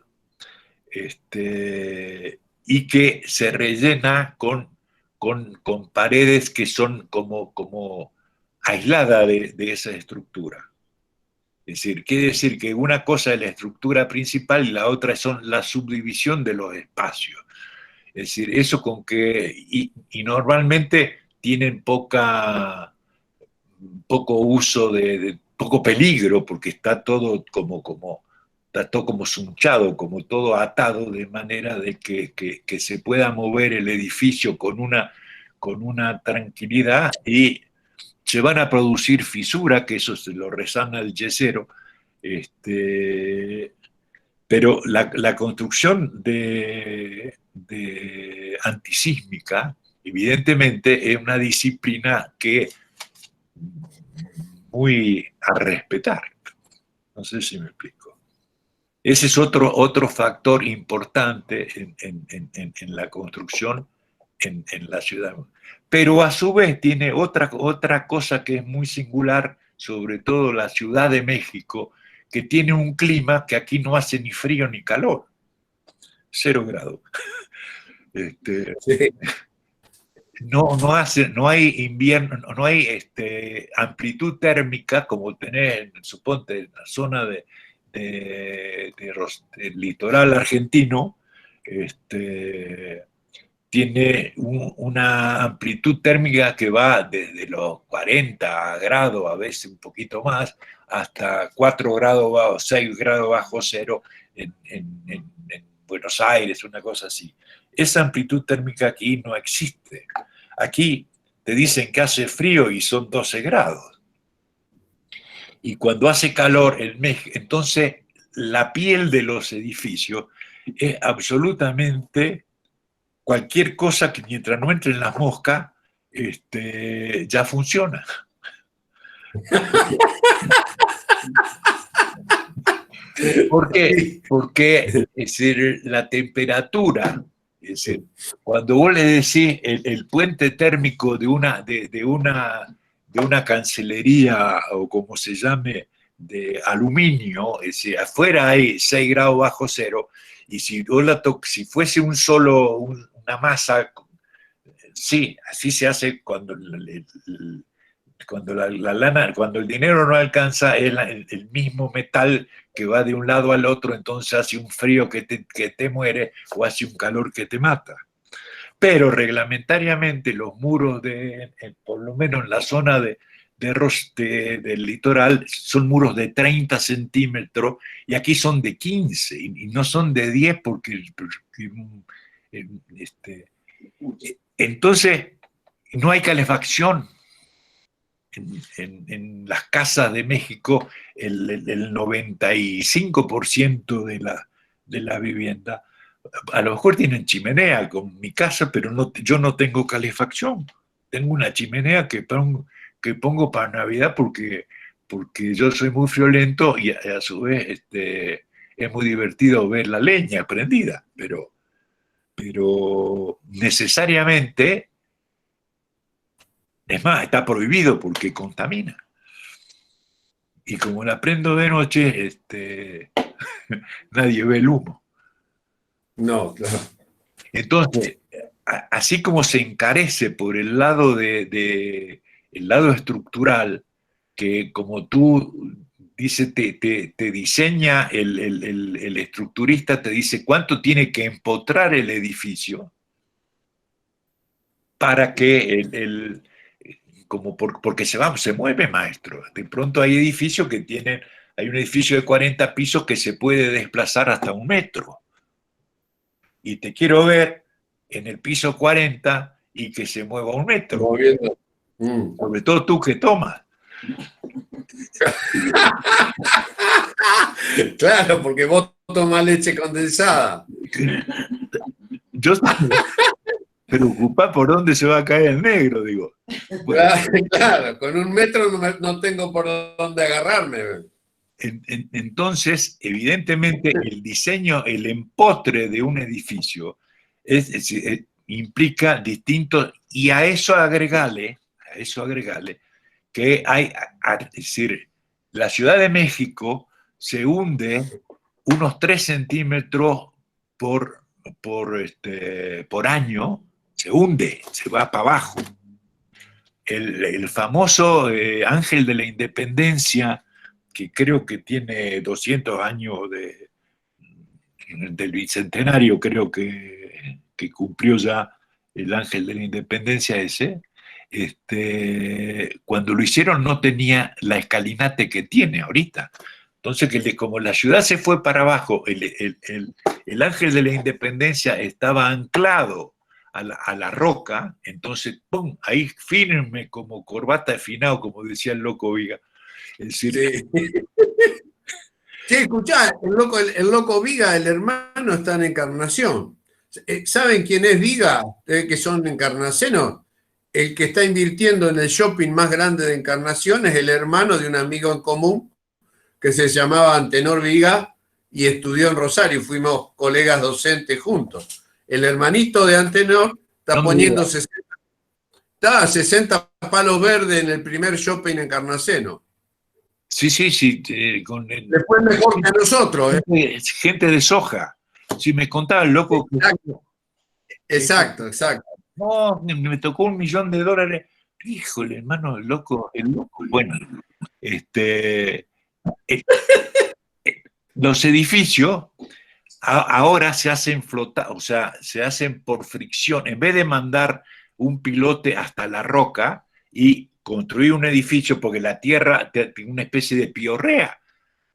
y que se rellena con paredes que son como aisladas de esa estructura. Es decir, quiere decir que una cosa es la estructura principal y la otra son la subdivisión de los espacios. Es decir, eso con que, y normalmente tienen poco uso poco peligro, porque está todo está todo como sunchado, como todo atado, de manera de que se pueda mover el edificio con una tranquilidad, y se van a producir fisuras, que eso se lo resana el yesero, pero la construcción de antisísmica, evidentemente, es una disciplina que muy a respetar. No sé si me explico. Ese es otro factor importante en la construcción en la ciudad. Pero a su vez tiene otra cosa que es muy singular, sobre todo la Ciudad de México, que tiene un clima que aquí no hace ni frío ni calor. 0 grados. Sí. No hay invierno, no hay amplitud térmica como tenés, suponte, en la zona del litoral argentino. Tiene una amplitud térmica que va desde los 40 grados, a veces un poquito más, hasta 4 grados o 6 grados bajo cero en Buenos Aires, una cosa así. Esa amplitud térmica aquí no existe. Aquí te dicen que hace frío y son 12 grados. Y cuando hace calor, entonces la piel de los edificios es absolutamente cualquier cosa que mientras no entren las moscas, ya funciona. ¿Por qué? Porque es decir, la temperatura, es decir, cuando vos le decís el puente térmico de una cancelería, o como se llame, de aluminio, es decir, afuera hay 6 grados bajo cero, y si fuese una masa, sí, así se hace cuando cuando el dinero no alcanza, el mismo metal que va de un lado al otro, entonces hace un frío que te muere, o hace un calor que te mata. Pero reglamentariamente los muros, por lo menos en la zona del litoral, son muros de 30 centímetros, y aquí son de 15, y no son de 10 porque entonces no hay calefacción. En las casas de México, el 95% de la vivienda, a lo mejor tienen chimenea, con mi casa, pero yo no tengo calefacción. Tengo una chimenea que pongo para Navidad porque yo soy muy friolento, y a su vez es muy divertido ver la leña prendida, pero necesariamente, es más, está prohibido porque contamina. Y como la prendo de noche, nadie ve el humo. No, claro. Entonces, así como se encarece por el lado el lado estructural, que como tú dices, te diseña el estructurista, te dice cuánto tiene que empotrar el edificio para que porque se mueve, maestro. De pronto hay edificios hay un edificio de 40 pisos que se puede desplazar hasta 1 metro. Y te quiero ver en el piso 40 y que se mueva 1 metro. Moviendo. Sobre todo tú que tomas. Claro, porque vos tomás leche condensada. Yo estoy preocupado por dónde se va a caer el negro, digo. Bueno, claro, con 1 metro no tengo por dónde agarrarme. entonces, evidentemente, el diseño, el empotre de un edificio implica distintos, y a eso agregale que es decir, la Ciudad de México se hunde unos 3 centímetros por año, se hunde, se va para abajo. El famoso Ángel de la Independencia, que creo que tiene 200 años del bicentenario, creo que cumplió ya el Ángel de la Independencia ese, cuando lo hicieron no tenía la escalinata que tiene ahorita. Entonces, como la ciudad se fue para abajo, el Ángel de la Independencia estaba anclado a la roca, entonces, ¡pum!, ahí firme como corbata de finado, como decía el Loco Viga. Es decir, Sí. Sí, escuchá, el loco Viga, el hermano, está en Encarnación. ¿Saben quién es Viga? Que son encarnacenos. El que está invirtiendo en el shopping más grande de Encarnación es el hermano de un amigo en común que se llamaba Antenor Viga y estudió en Rosario. Fuimos colegas docentes juntos. El hermanito de Antenor está poniendo 60 palos verdes en el primer shopping encarnaceno. sí. Después mejor que nosotros. Gente de soja. Si me contaba el Loco. Exacto. No, me tocó $1 millón. Híjole, hermano, el loco. Bueno, los edificios ahora se hacen flotar, o sea, se hacen por fricción. En vez de mandar un pilote hasta la roca y construir un edificio, porque la tierra tiene una especie de piorrea,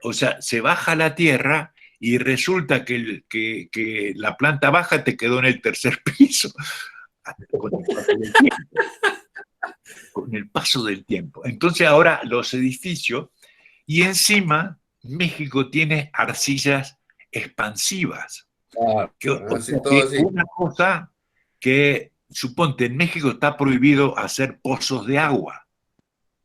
o sea, se baja la tierra y resulta que la planta baja te quedó en el tercer piso. Con el paso del tiempo. Entonces ahora los edificios, y encima México tiene arcillas expansivas. Una cosa que, suponte, en México está prohibido hacer pozos de agua.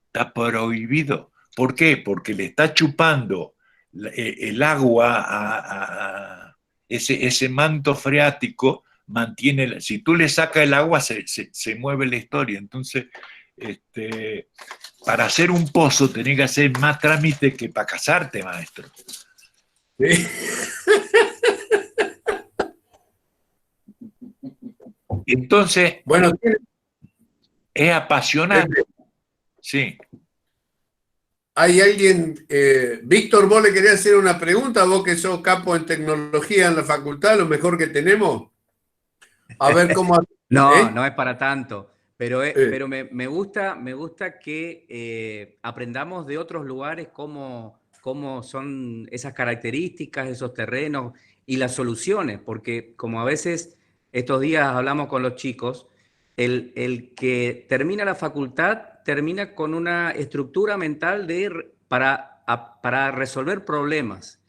Está prohibido. ¿Por qué? Porque le está chupando el agua a ese manto freático, mantiene, si tú le sacas el agua se mueve la historia. Entonces, para hacer un pozo tenés que hacer más trámite que para casarte, maestro. Sí. Entonces, bueno, es apasionante. Sí. Hay alguien, Víctor, vos le querías hacer una pregunta, vos que sos capo en tecnología en la facultad, lo mejor que tenemos. A ver cómo... No es para tanto, pero me gusta que aprendamos de otros lugares cómo son esas características, esos terrenos y las soluciones, porque como a veces estos días hablamos con los chicos, el que termina la facultad termina con una estructura mental para resolver problemas.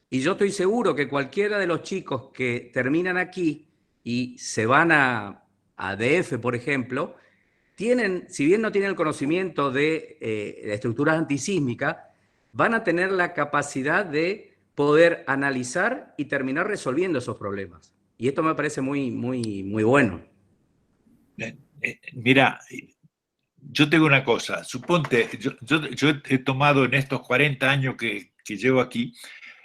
Y yo estoy seguro que cualquiera de los chicos que terminan aquí y se van a DF, por ejemplo, si bien no tienen el conocimiento de estructuras antisísmicas, van a tener la capacidad de poder analizar y terminar resolviendo esos problemas. Y esto me parece muy, muy, muy bueno. Mira, yo tengo una cosa, suponte, yo he tomado en estos 40 años que llevo aquí,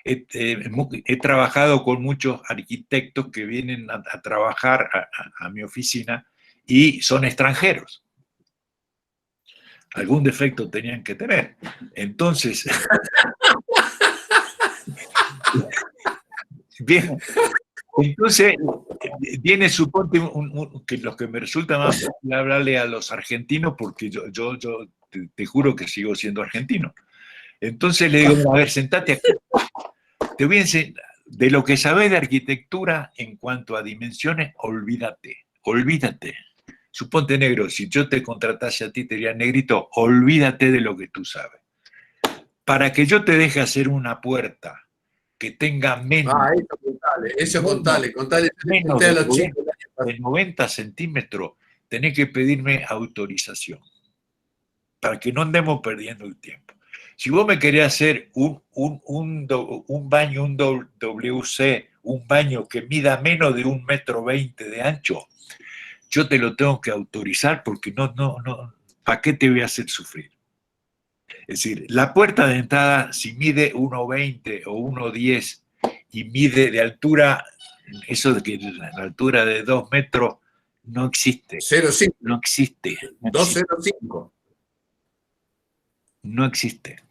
he trabajado con muchos arquitectos que vienen a trabajar a mi oficina y son extranjeros. Algún defecto tenían que tener. Entonces, bien, entonces viene, suponte, que lo que me resulta más fácil hablarle a los argentinos, porque yo te juro que sigo siendo argentino. Entonces le digo, a ver, sentate aquí. Te voy a enseñar, de lo que sabes de arquitectura en cuanto a dimensiones, olvídate. Suponte, negro, si yo te contratase a ti, te diría, negrito, olvídate de lo que tú sabes. Para que yo te deje hacer una puerta que tenga menos... eso contale. Menos de 90 centímetros, tenés que pedirme autorización. Para que no andemos perdiendo el tiempo. Si vos me querés hacer un baño, un WC, un baño que mida menos de 1,20 metros de ancho, yo te lo tengo que autorizar porque no, ¿para qué te voy a hacer sufrir? Es decir, la puerta de entrada, si mide 1,20 o 1,10 y mide de altura eso de que la altura de 2 metros no existe. 0,5. No existe. 2,05. No existe.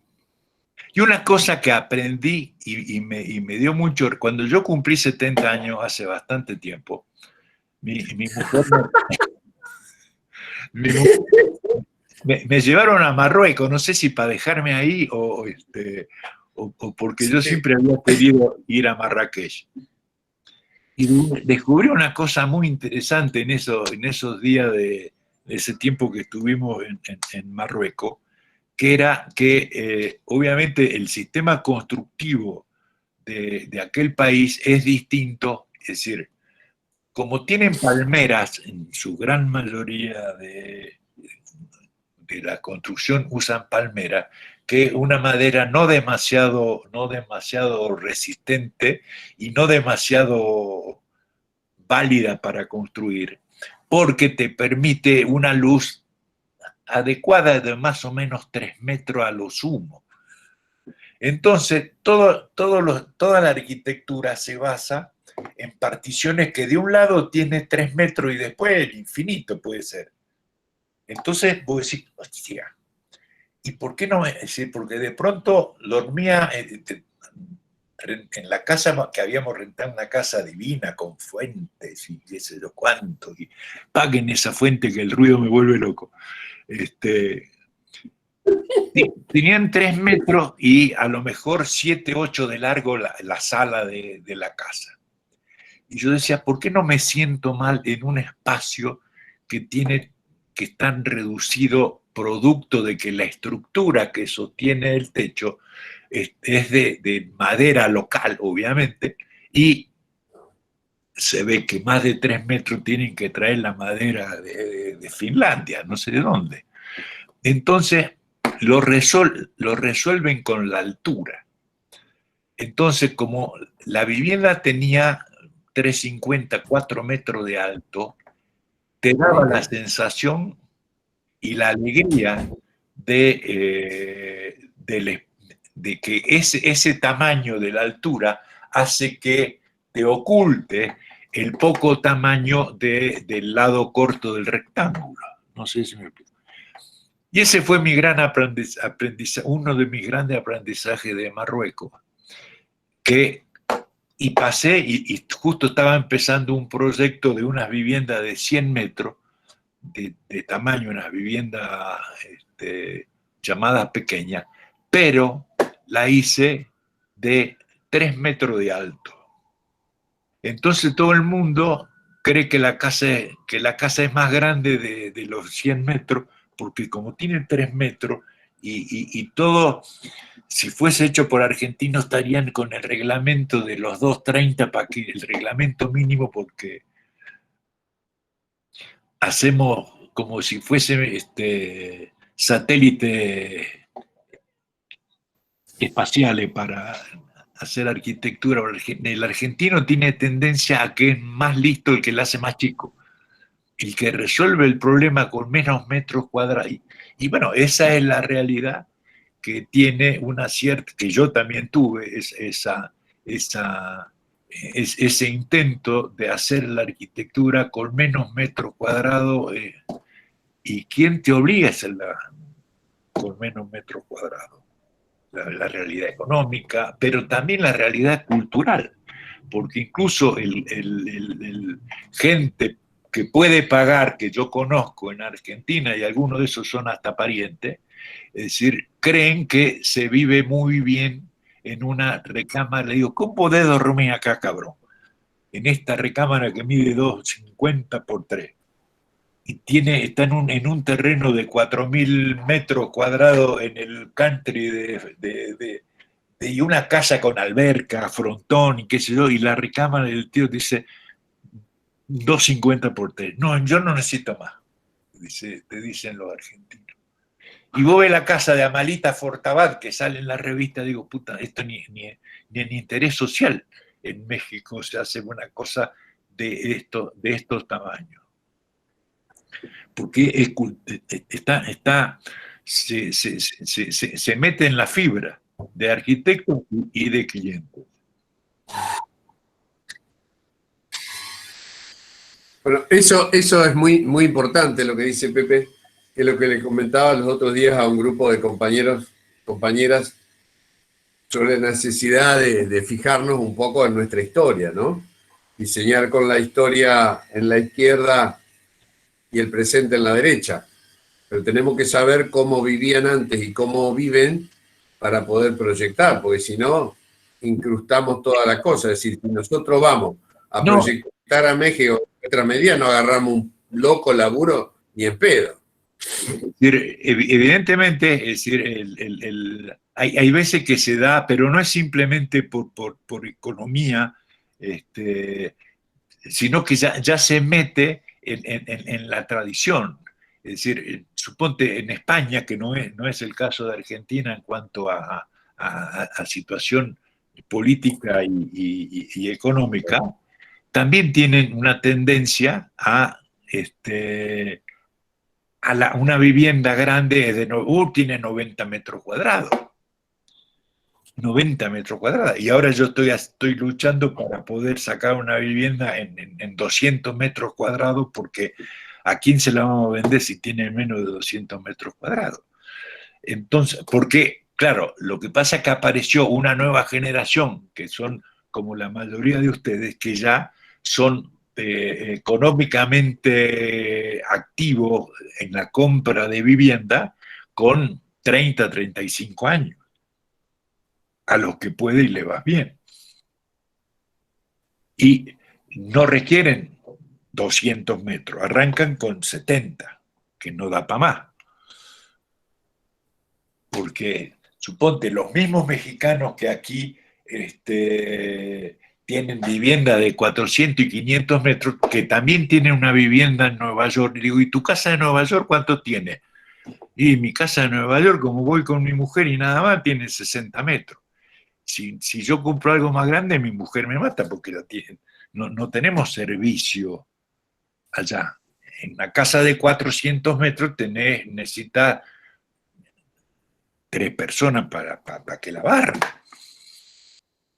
Y una cosa que aprendí y me dio mucho, cuando yo cumplí 70 años, hace bastante tiempo, mi mujer me llevaron a Marruecos, no sé si para dejarme ahí o porque yo siempre había querido ir a Marrakech. Y descubrí una cosa muy interesante en esos días de ese tiempo que estuvimos en Marruecos, que era que obviamente el sistema constructivo de aquel país es distinto, es decir, como tienen palmeras, en su gran mayoría de la construcción usan palmera, que es una madera no demasiado resistente y no demasiado válida para construir, porque te permite una luz adecuada de más o menos 3 metros a lo sumo. Entonces, toda la arquitectura se basa en particiones que de un lado tiene 3 metros y después el infinito puede ser. Entonces, vos decís, hostia, ¿y por qué no? Porque de pronto dormía en la casa que habíamos rentado, una casa divina con fuentes y qué sé yo cuánto, y paguen esa fuente que el ruido me vuelve loco. Tenían 3 metros y a lo mejor 7, 8 de largo la sala de la casa. Y yo decía, ¿por qué no me siento mal en un espacio que es tan reducido, producto de que la estructura que sostiene el techo es de madera local, obviamente, y se ve que más de 3 metros tienen que traer la madera de Finlandia, no sé de dónde. Entonces, lo resuelven con la altura. Entonces, como la vivienda tenía 3,50, 4 metros de alto, te daba la sensación y la alegría de que ese tamaño de la altura hace que te oculte el poco tamaño del lado corto del rectángulo. No sé si me explico. Y ese fue mi gran aprendizaje, uno de mis grandes aprendizajes de Marruecos. Y pasé, y justo estaba empezando un proyecto de unas viviendas de 100 metros de tamaño, unas viviendas llamadas pequeñas, pero la hice de 3 metros de alto. Entonces todo el mundo cree que la casa es más grande de los 100 metros, porque como tiene 3 metros y todo, si fuese hecho por argentinos estarían con el reglamento de los 2,30 para que el reglamento mínimo, porque hacemos como si fuese satélite espaciales para hacer arquitectura. El argentino tiene tendencia a que es más listo el que la hace más chico, el que resuelve el problema con menos metros cuadrados. Y bueno, esa es la realidad que tiene una cierta, que yo también tuve, ese intento de hacer la arquitectura con menos metros cuadrados. ¿Y quién te obliga a hacerla con menos metros cuadrados? La realidad económica, pero también la realidad cultural, porque incluso el gente que puede pagar, que yo conozco en Argentina, y algunos de esos son hasta parientes, es decir, creen que se vive muy bien en una recámara. Le digo, ¿cómo podés dormir acá, cabrón? En esta recámara que mide 2,50 por 3. Y está en un terreno de 4.000 metros cuadrados en el country y una casa con alberca, frontón y qué sé yo, y la recámara del tío dice 2,50 por 3. No, yo no necesito más, te dicen los argentinos. Y vos ves la casa de Amalita Fortabat que sale en la revista, digo, puta, esto ni en interés social en México se hace una cosa de estos tamaños. Porque se mete en la fibra de arquitectos y de clientes. Bueno, eso es muy, muy importante lo que dice Pepe, que es lo que le comentaba los otros días a un grupo de compañeras, sobre la necesidad de fijarnos un poco en nuestra historia, ¿no? Diseñar con la historia en la izquierda y el presente en la derecha. Pero tenemos que saber cómo vivían antes y cómo viven para poder proyectar, porque si no, incrustamos toda la cosa. Es decir, si nosotros vamos a No, proyectar a México en nuestra medida, no agarramos un loco laburo ni en pedo. evidentemente, es decir, hay veces que se da, pero no es simplemente por economía, sino que ya se mete en la tradición. Es decir, suponte en España, que no es el caso de Argentina en cuanto a situación política y económica, también tienen una tendencia a una vivienda grande tiene 90 metros cuadrados. 90 metros cuadrados. Y ahora yo estoy luchando para poder sacar una vivienda en 200 metros cuadrados, porque ¿a quién se la vamos a vender si tiene menos de 200 metros cuadrados? Entonces, porque, claro, lo que pasa es que apareció una nueva generación, que son como la mayoría de ustedes, que ya son económicamente activos en la compra de vivienda con 30, 35 años, a los que puede y le va bien. Y no requieren 200 metros, arrancan con 70, que no da para más. Porque, suponte, los mismos mexicanos que aquí tienen vivienda de 400 y 500 metros, que también tienen una vivienda en Nueva York. Y digo, ¿y tu casa de Nueva York cuánto tiene? Y mi casa de Nueva York, como voy con mi mujer y nada más, tiene 60 metros. Si yo compro algo más grande, mi mujer me mata porque no tenemos servicio allá. En una casa de 400 metros necesitas 3 personas para que la barran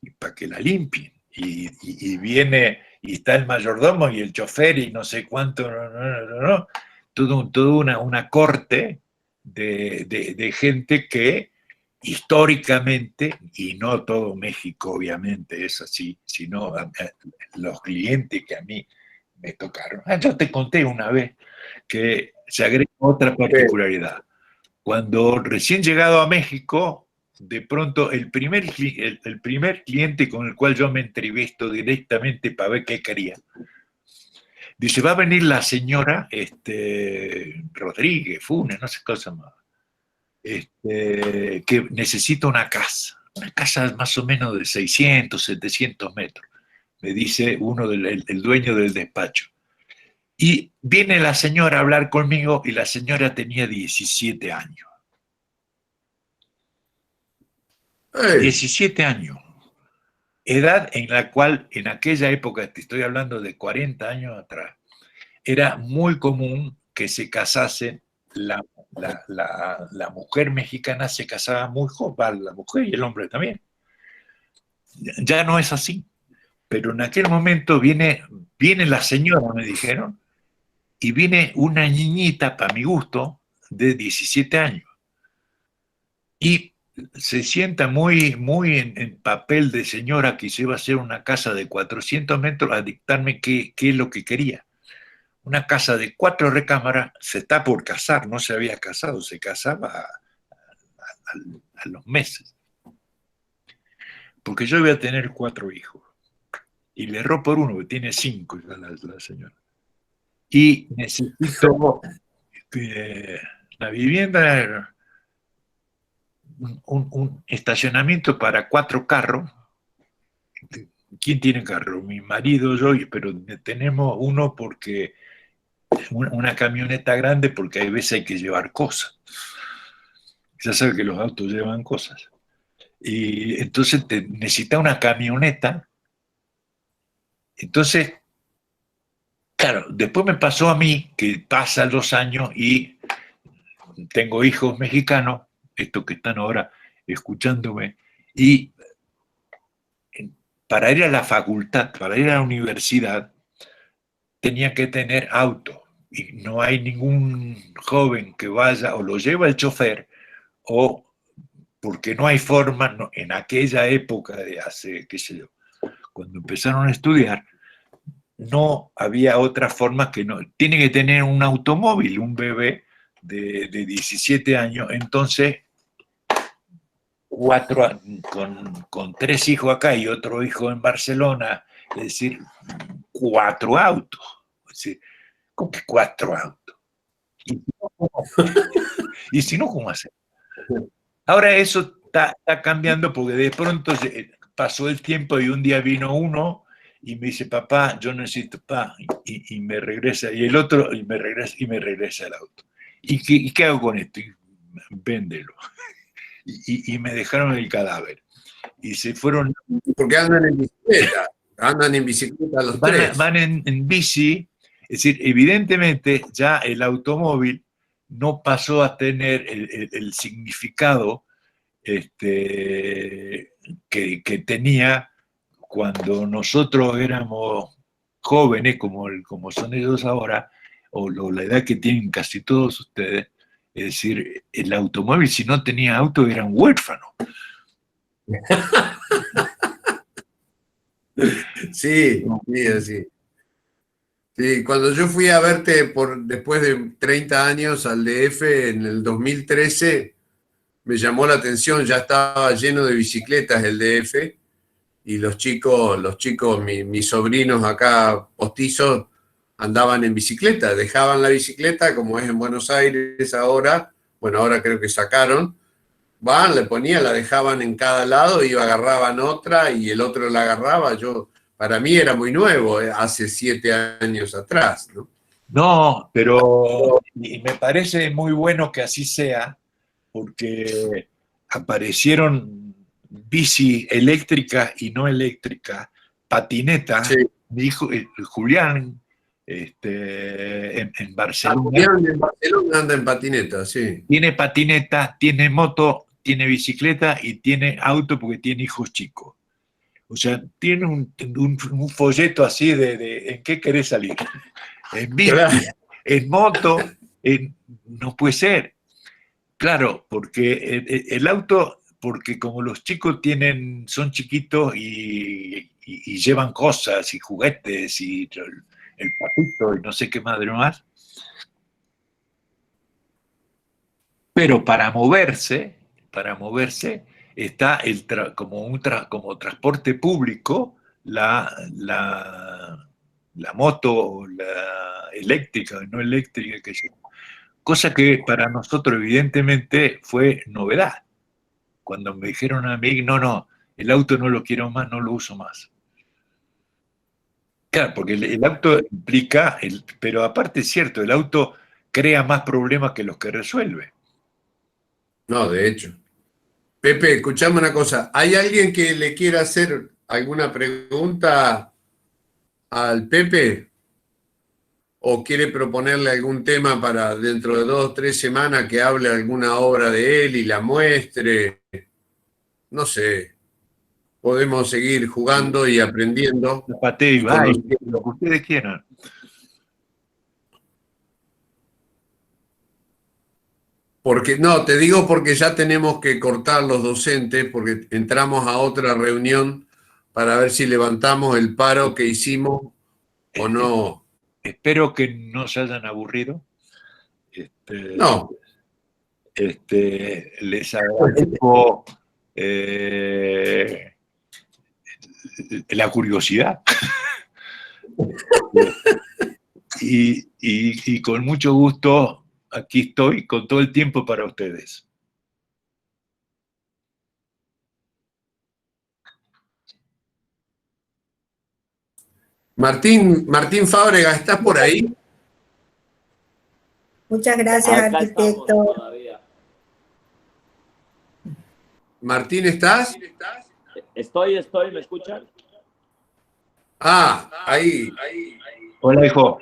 y para que la limpien. Y viene, y está el mayordomo y el chofer y no sé cuánto, no. Toda una corte de gente que históricamente, y no todo México obviamente es así, sino los clientes que a mí me tocaron. Yo te conté una vez que se agrega otra particularidad. Cuando recién llegado a México, de pronto el primer cliente con el cual yo me entrevisto directamente para ver qué quería, dice, va a venir la señora Rodríguez, Funes, no sé qué cosa más, que necesita una casa más o menos de 600, 700 metros, me dice el dueño del despacho. Y viene la señora a hablar conmigo y la señora tenía 17 años. Hey. 17 años. Edad en la cual, en aquella época, te estoy hablando de 40 años atrás, era muy común que se casasen, la mujer mexicana se casaba muy joven, la mujer y el hombre también. Ya no es así. Pero en aquel momento viene la señora, me dijeron, y viene una niñita, para mi gusto, de 17 años. Y se sienta muy en papel de señora que se iba a hacer una casa de 400 metros a dictarme qué es lo que quería. Una casa de 4 recámaras, se está por casar, no se había casado, se casaba a los meses. Porque yo voy a tener 4 hijos. Y le erró por uno, que tiene 5 ya la señora. Y necesito la vivienda, un estacionamiento para 4 carros. ¿Quién tiene carro? Mi marido, yo, pero tenemos uno porque una camioneta grande, porque hay veces hay que llevar cosas. Ya sabes que los autos llevan cosas. Y entonces necesita una camioneta. Entonces, claro, después me pasó a mí que pasan los años y tengo hijos mexicanos, estos que están ahora escuchándome, y para ir a la facultad, para ir a la universidad, tenía que tener auto. Y no hay ningún joven que vaya, o lo lleva el chofer, o porque no hay forma, en aquella época de hace, qué sé yo, cuando empezaron a estudiar, no había otra forma que no. Tiene que tener un automóvil, un bebé de 17 años. Entonces, con 3 hijos acá y otro hijo en Barcelona, es decir, 4 autos. Es decir, ¿cómo que 4 autos? Y si no, ¿cómo hacer? Ahora eso está cambiando porque de pronto pasó el tiempo y un día vino uno y me dice, papá, yo necesito y me regresa, y el otro, y me regresa el auto. ¿Y qué hago con esto? Véndelo. Y me dejaron el cadáver. Y se fueron. Porque andan en bicicleta los tres. Van en bici, es decir, evidentemente ya el automóvil no pasó a tener el significado que tenía cuando nosotros éramos jóvenes, como son ellos ahora, o la edad que tienen casi todos ustedes. Es decir, el automóvil, si no tenía auto, era un huérfano. Sí, sí, así. Sí, cuando yo fui a verte después de 30 años al DF en el 2013, me llamó la atención, ya estaba lleno de bicicletas el DF, y los chicos, mis sobrinos acá postizos, andaban en bicicleta, dejaban la bicicleta, como es en Buenos Aires ahora, bueno, ahora creo que sacaron, le ponían, la dejaban en cada lado, y agarraban otra, y el otro la agarraba. Para mí era muy nuevo, hace 7 años atrás, ¿no? No, pero me parece muy bueno que así sea, porque aparecieron bici eléctrica y no eléctrica, patineta. Sí. Mi hijo Julián, en Barcelona. Julián en Barcelona anda en patineta, sí. Tiene patineta, tiene moto, tiene bicicleta y tiene auto porque tiene hijos chicos. O sea, tiene un folleto así de ¿en qué querés salir? En bici, en moto, no puede ser. Claro, porque el auto, porque como los chicos son chiquitos y llevan cosas y juguetes y el patito y no sé qué madre más, pero para moverse está como transporte público la moto, la eléctrica, no eléctrica, que sea. Cosa que para nosotros evidentemente fue novedad. Cuando me dijeron a mí, no, el auto no lo quiero más, no lo uso más. Claro, porque el auto implica, pero aparte es cierto, el auto crea más problemas que los que resuelve. No, de hecho. Pepe, escuchame una cosa. ¿Hay alguien que le quiera hacer alguna pregunta al Pepe? ¿O quiere proponerle algún tema para dentro de 2 o 3 semanas que hable alguna obra de él y la muestre? No sé. Podemos seguir jugando y aprendiendo. Zapateo y vaya, lo que ustedes quieran. Porque, no, te digo porque ya tenemos que cortar los docentes, porque entramos a otra reunión para ver si levantamos el paro que hicimos o no. Espero que no se hayan aburrido. No. Les agradezco la curiosidad. y con mucho gusto aquí estoy con todo el tiempo para ustedes. Martín Fábrega, ¿estás por ahí? Muchas gracias, arquitecto. Martín, ¿estás? Estoy, ¿me escuchan? Ah, ahí. Hola, hijo.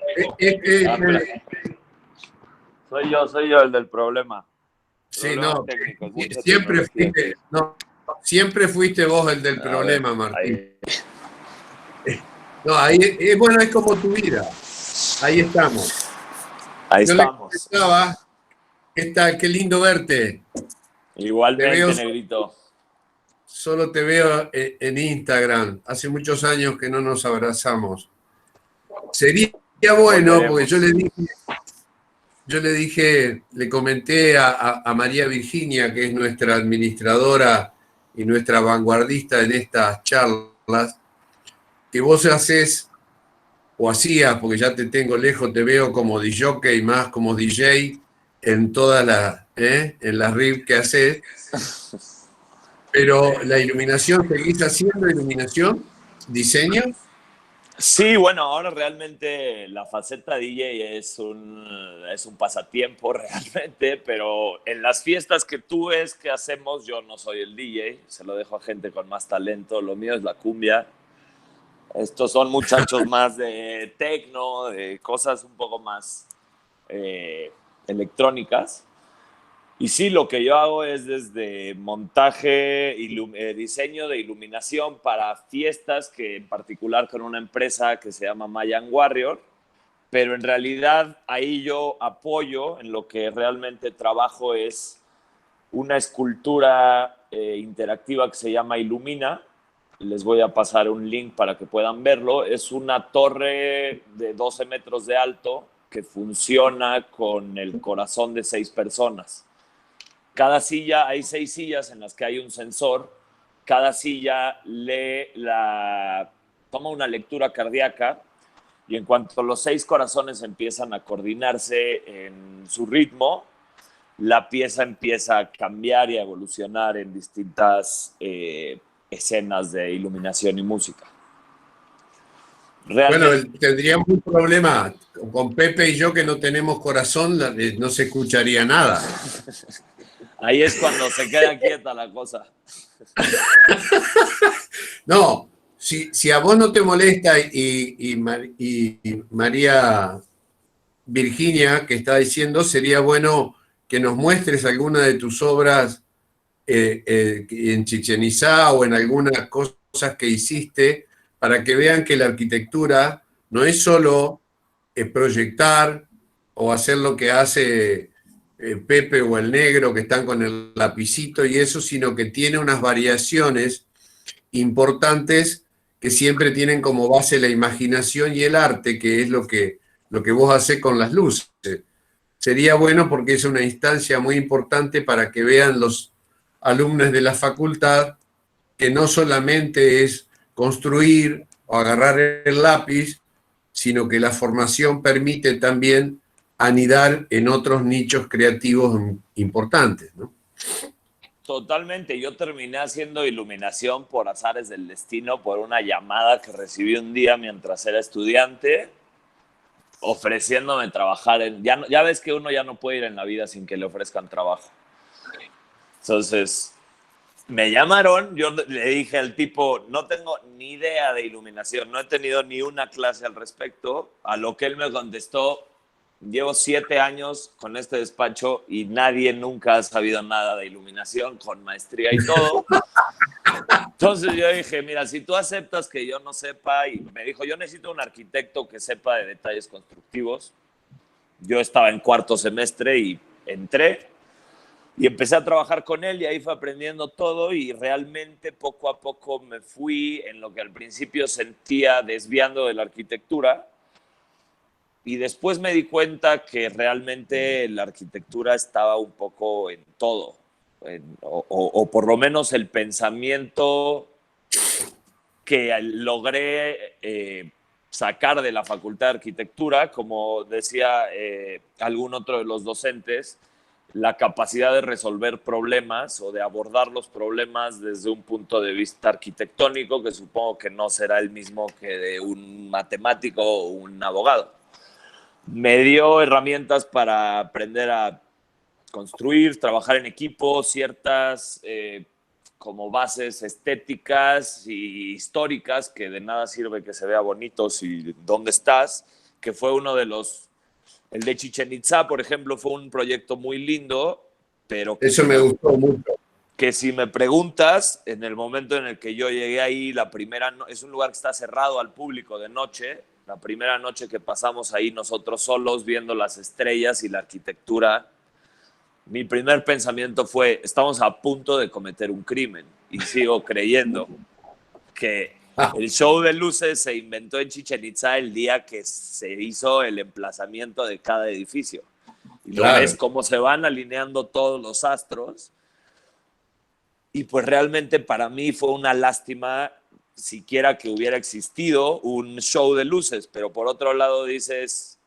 Soy yo el del problema. Sí, no. Siempre fuiste vos el del problema, Martín. No, ahí, bueno, es como tu vida. Ahí estamos. Ahí Yo le estamos. comentaba, qué lindo verte. Igualmente, Te veo- negrito. Solo te veo en Instagram. Hace muchos años que no nos abrazamos. Sería bueno, porque le comenté a María Virginia, que es nuestra administradora y nuestra vanguardista en estas charlas, que vos haces o hacías, porque ya te tengo lejos, te veo como DJ y más como DJ en todas en las reels que haces, pero la iluminación, ¿seguís haciendo iluminación? ¿Diseño? Sí, bueno, ahora realmente la faceta DJ es un pasatiempo realmente, pero en las fiestas que tú ves que hacemos, yo no soy el DJ, se lo dejo a gente con más talento, lo mío es la cumbia. Estos son muchachos más de techno, de cosas un poco más electrónicas. Y sí, lo que yo hago es desde montaje, diseño de iluminación para fiestas, que en particular con una empresa que se llama Mayan Warrior, pero en realidad ahí yo apoyo, en lo que realmente trabajo es una escultura interactiva que se llama Illumina. Les voy a pasar un link para que puedan verlo. Es una torre de 12 metros de alto que funciona con el corazón de 6 personas. Cada silla, hay 6 sillas en las que hay un sensor. Cada silla toma una lectura cardíaca y en cuanto los 6 corazones empiezan a coordinarse en su ritmo, la pieza empieza a cambiar y a evolucionar en distintas escenas de iluminación y música. Bueno, tendríamos un problema con Pepe y yo que no tenemos corazón, no se escucharía nada. Ahí es cuando se queda quieta la cosa. No, si a vos no te molesta y María Virginia, que está diciendo, sería bueno que nos muestres alguna de tus obras en Chichén Itzá o en algunas cosas que hiciste para que vean que la arquitectura no es solo proyectar o hacer lo que hace Pepe o el negro que están con el lapicito y eso, sino que tiene unas variaciones importantes que siempre tienen como base la imaginación y el arte, que es lo que vos hacés con las luces. Sería bueno porque es una instancia muy importante para que vean los alumnos de la facultad que no solamente es construir o agarrar el lápiz, sino que la formación permite también anidar en otros nichos creativos importantes, ¿no? Totalmente. Yo terminé haciendo iluminación por azares del destino, por una llamada que recibí un día mientras era estudiante, ofreciéndome trabajar en... Ya ves que uno ya no puede ir en la vida sin que le ofrezcan trabajo. Entonces, me llamaron, yo le dije al tipo, no tengo ni idea de iluminación, no he tenido ni una clase al respecto, a lo que él me contestó, llevo 7 años con este despacho y nadie nunca ha sabido nada de iluminación, con maestría y todo. Entonces yo dije, mira, si tú aceptas que yo no sepa, y me dijo, yo necesito un arquitecto que sepa de detalles constructivos. Yo estaba en 4º semestre y entré y empecé a trabajar con él y ahí fue aprendiendo todo y realmente poco a poco me fui en lo que al principio sentía desviando de la arquitectura. Y después me di cuenta que realmente la arquitectura estaba un poco en todo, o por lo menos el pensamiento que logré sacar de la Facultad de Arquitectura, como decía algún otro de los docentes, la capacidad de resolver problemas o de abordar los problemas desde un punto de vista arquitectónico, que supongo que no será el mismo que de un matemático o un abogado. Me dio herramientas para aprender a construir, trabajar en equipo, ciertas como bases estéticas y históricas, que de nada sirve que se vea bonito si dónde estás, que fue uno de los... El de Chichén Itzá, por ejemplo, fue un proyecto muy lindo, pero... Eso me gustó mucho. Que si me preguntas, en el momento en el que yo llegué ahí, es un lugar que está cerrado al público de noche, La primera noche que pasamos ahí nosotros solos viendo las estrellas y la arquitectura, mi primer pensamiento fue, estamos a punto de cometer un crimen. Y sigo creyendo que el show de luces se inventó en Chichén Itzá el día que se hizo el emplazamiento de cada edificio. Y lo ves cómo se van alineando todos los astros. Y pues realmente para mí fue una lástima siquiera que hubiera existido un show de luces, pero por otro lado dices,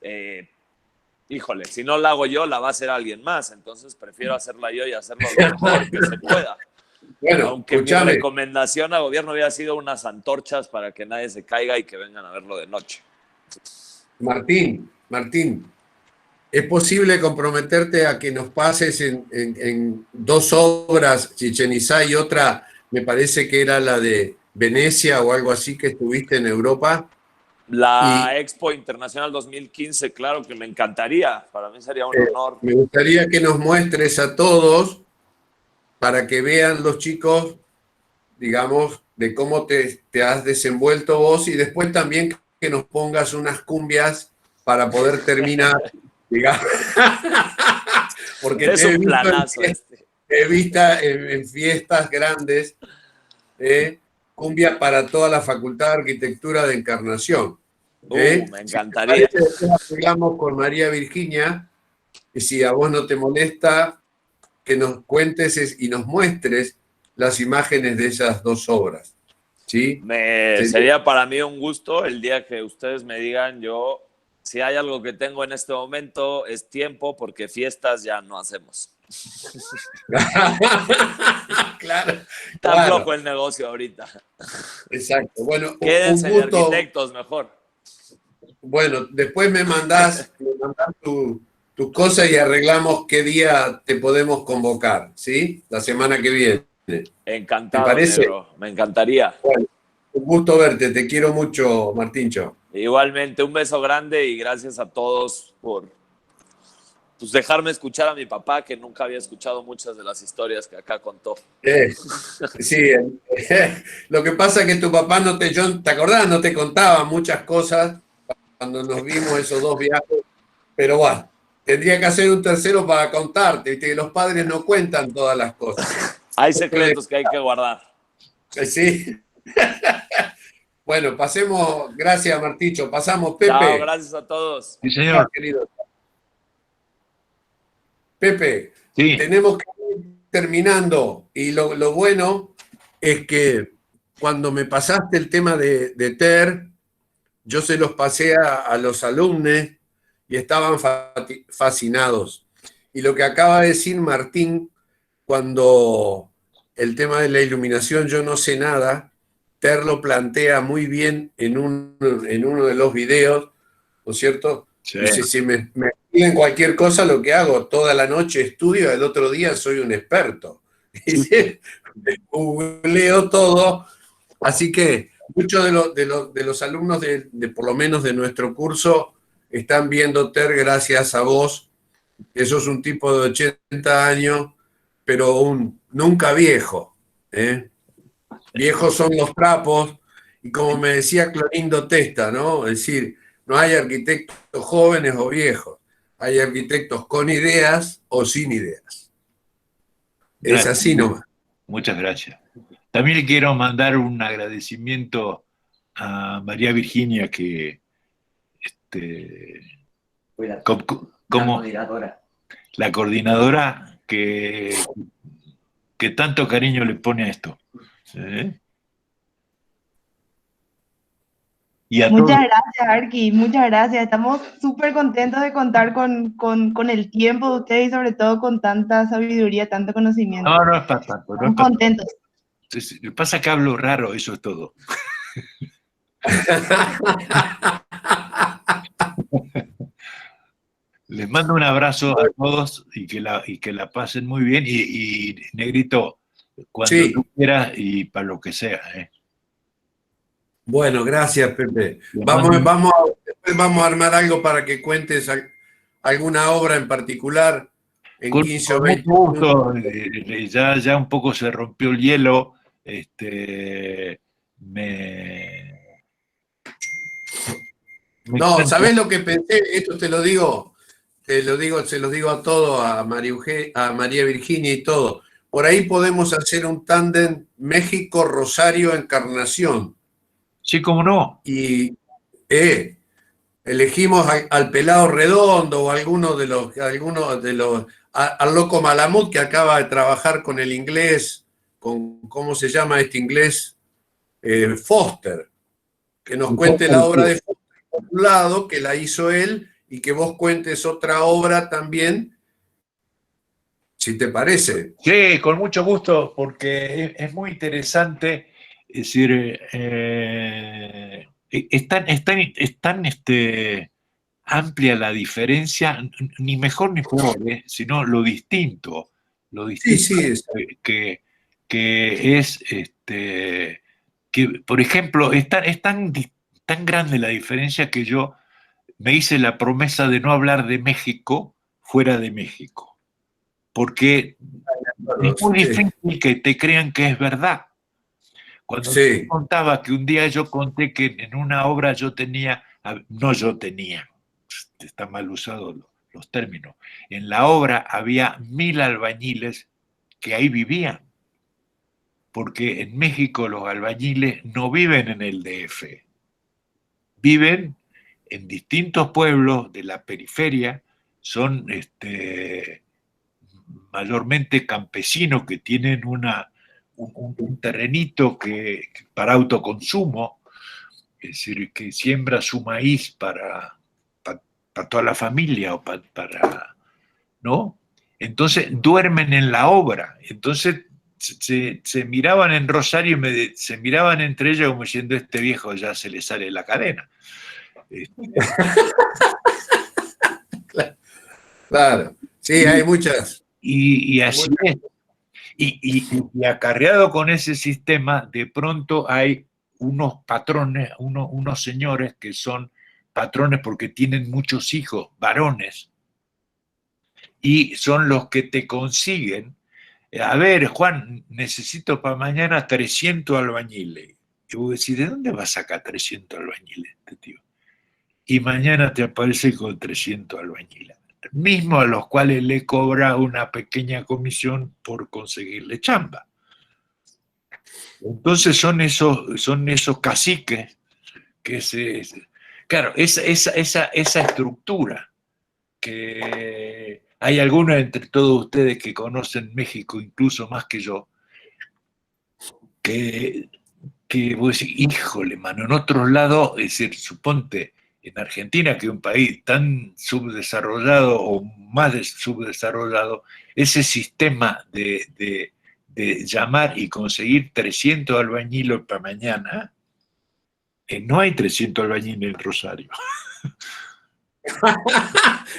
híjole, si no la hago yo, la va a hacer alguien más, entonces prefiero hacerla yo y hacerlo lo mejor que se pueda. Bueno, aunque escuchame. Mi recomendación al gobierno hubiera sido unas antorchas para que nadie se caiga y que vengan a verlo de noche. Martín, ¿es posible comprometerte a que nos pases en 2 obras, Chichén Itzá y otra, me parece que era la de Venecia o algo así, que estuviste en Europa? La Expo Internacional 2015, claro que me encantaría, para mí sería un honor. Me gustaría que nos muestres a todos para que vean los chicos, digamos, de cómo te has desenvuelto vos, y después también que nos pongas unas cumbias para poder terminar, digamos. Porque es un planazo he visto en fiestas grandes, cumbias para toda la Facultad de Arquitectura de Encarnación. Me encantaría. Hablamos con María Virginia, y si a vos no te molesta, que nos cuentes y nos muestres las imágenes de esas 2 obras. ¿Sí? Sería para mí un gusto el día que ustedes me digan. Yo, si hay algo que tengo en este momento, es tiempo, porque fiestas ya no hacemos. Claro. Está flojo el negocio ahorita. Exacto. Bueno, quédense un gusto. De arquitectos mejor. Bueno, después me mandás tu cosa y arreglamos qué día te podemos convocar, ¿sí? La semana que viene. Encantado, ¿Te parece? Negro. Me encantaría. Bueno, un gusto verte. Te quiero mucho, Martíncho. Igualmente, un beso grande y gracias a todos por dejarme escuchar a mi papá, que nunca había escuchado muchas de las historias que acá contó. Sí, lo que pasa es que tu papá ¿te acordás? No te contaba muchas cosas cuando nos vimos esos 2 viajes, pero bueno, tendría que hacer un tercero para contarte, ¿viste? Que los padres no cuentan todas las cosas. Hay secretos que hay que guardar. Sí. Bueno, pasemos, gracias Marticho, pasamos Pepe. Chao, gracias a todos. Sí, señor. Querido. Pepe, sí. Tenemos que ir terminando, y lo bueno es que cuando me pasaste el tema de TER, yo se los pasé a los alumnos y estaban fascinados. Y lo que acaba de decir Martín, cuando el tema de la iluminación yo no sé nada, TER lo plantea muy bien en uno de los videos, ¿no es cierto? Sí. Dice, si me piden cualquier cosa, lo que hago, toda la noche estudio, el otro día soy un experto. Dice, googleo todo. Así que muchos de los alumnos de por lo menos de nuestro curso están viendo TER gracias a vos, que sos un tipo de 80 años, pero nunca viejo. Viejos son los trapos, y como me decía Clorindo Testa, ¿no? Es decir, no hay arquitectos jóvenes o viejos, hay arquitectos con ideas o sin ideas. Gracias. Es así nomás. Muchas gracias. También le quiero mandar un agradecimiento a María Virginia, que como la coordinadora que tanto cariño le pone a esto. ¿Sí? Y muchas gracias, Arqui, muchas gracias. Estamos súper contentos de contar con el tiempo de ustedes y sobre todo con tanta sabiduría, tanto conocimiento. No es para tanto. Estamos contentos. Lo que pasa es que hablo raro, eso es todo. Les mando un abrazo a todos y que la pasen muy bien. Y Negrito, cuando tú quieras y para lo que sea. Bueno, gracias, Pepe. Vamos a armar algo para que cuentes alguna obra en particular en 15 o 20 minutos. Ya un poco se rompió el hielo. No, ¿sabés lo que pensé? Esto se lo digo, se los digo a todos, a María Virginia y todo. Por ahí podemos hacer un tándem México-Rosario-Encarnación. Sí, cómo no. Y elegimos al Pelado Redondo o alguno de los al Loco Malamud, que acaba de trabajar con el inglés, ¿cómo se llama este inglés? Foster, que nos cuente la obra de Foster por un lado, que la hizo él, y que vos cuentes otra obra también, si te parece. Sí, con mucho gusto, porque es muy interesante. Es decir, es tan amplia la diferencia, ni mejor ni peor, sino lo distinto. Lo distinto Sí, sí. que es, que, por ejemplo, es tan grande la diferencia que yo me hice la promesa de no hablar de México fuera de México, porque es muy difícil que te crean que es verdad. Cuando Sí. contaba que un día yo conté que en una obra está mal usado los términos, en la obra había 1000 albañiles que ahí vivían, porque en México los albañiles no viven en el DF, viven en distintos pueblos de la periferia, son mayormente campesinos que tienen un terrenito para autoconsumo, es decir, que siembra su maíz para toda la familia o para, ¿no? Entonces duermen en la obra. Entonces se miraban en Rosario y se miraban entre ellos como diciendo, este viejo ya se le sale la cadena. Claro, sí, hay muchas. Y así es. Y acarreado con ese sistema, de pronto hay unos patrones, unos señores que son patrones porque tienen muchos hijos, varones, y son los que te consiguen. A ver, Juan, necesito para mañana 300 albañiles. Y vos decís, ¿de dónde vas a sacar 300 albañiles, este tío? Y mañana te aparece con 300 albañiles, mismo a los cuales le cobra una pequeña comisión por conseguirle chamba. Entonces son esos caciques que claro, esa estructura que hay algunos entre todos ustedes que conocen México incluso más que yo, que vos decís, híjole, mano, en otros lados, es decir, suponte, en Argentina, que es un país tan subdesarrollado o más subdesarrollado, ese sistema de llamar y conseguir 300 albañiles para mañana, no hay 300 albañiles en Rosario.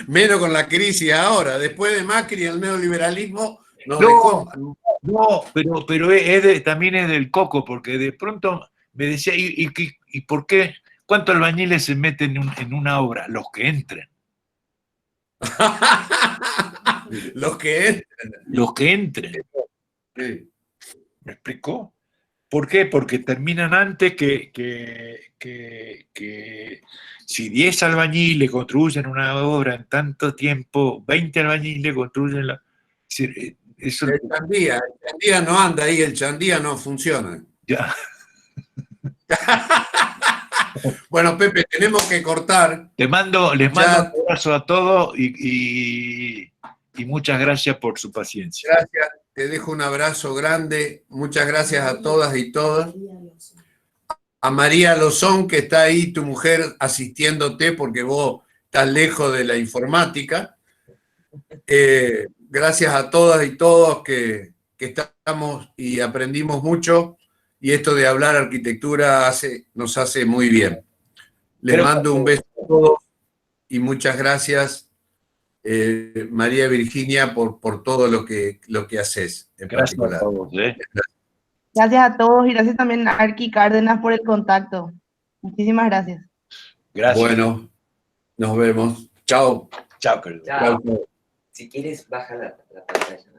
Menos con la crisis ahora. Después de Macri, el neoliberalismo nos dejó. No, pero también es del coco, porque de pronto me decía, ¿y por qué? ¿Cuántos albañiles se meten en una obra? Los que entren. Los que entren. Los que entren. Sí. ¿Me explicó? ¿Por qué? Porque terminan antes que si 10 albañiles construyen una obra en tanto tiempo, 20 albañiles construyen la... Eso, el Chandía no anda ahí, el Chandía no funciona. ya. Bueno, Pepe, tenemos que cortar. Les mando un abrazo a todos y muchas gracias por su paciencia. Gracias, te dejo un abrazo grande. Muchas gracias a todas y todos. A María Lozón, que está ahí, tu mujer, asistiéndote porque vos estás lejos de la informática. Gracias a todas y todos que estamos y aprendimos mucho. Y esto de hablar arquitectura nos hace muy bien. Les mando un beso a todos y muchas gracias, María Virginia, por todo lo que haces en gracias particular. A todos, Gracias a todos y gracias también a Arqui Cárdenas por el contacto. Muchísimas gracias. Gracias. Bueno, nos vemos. Chao. Chao, querido. Chao. Si quieres, baja la pantalla.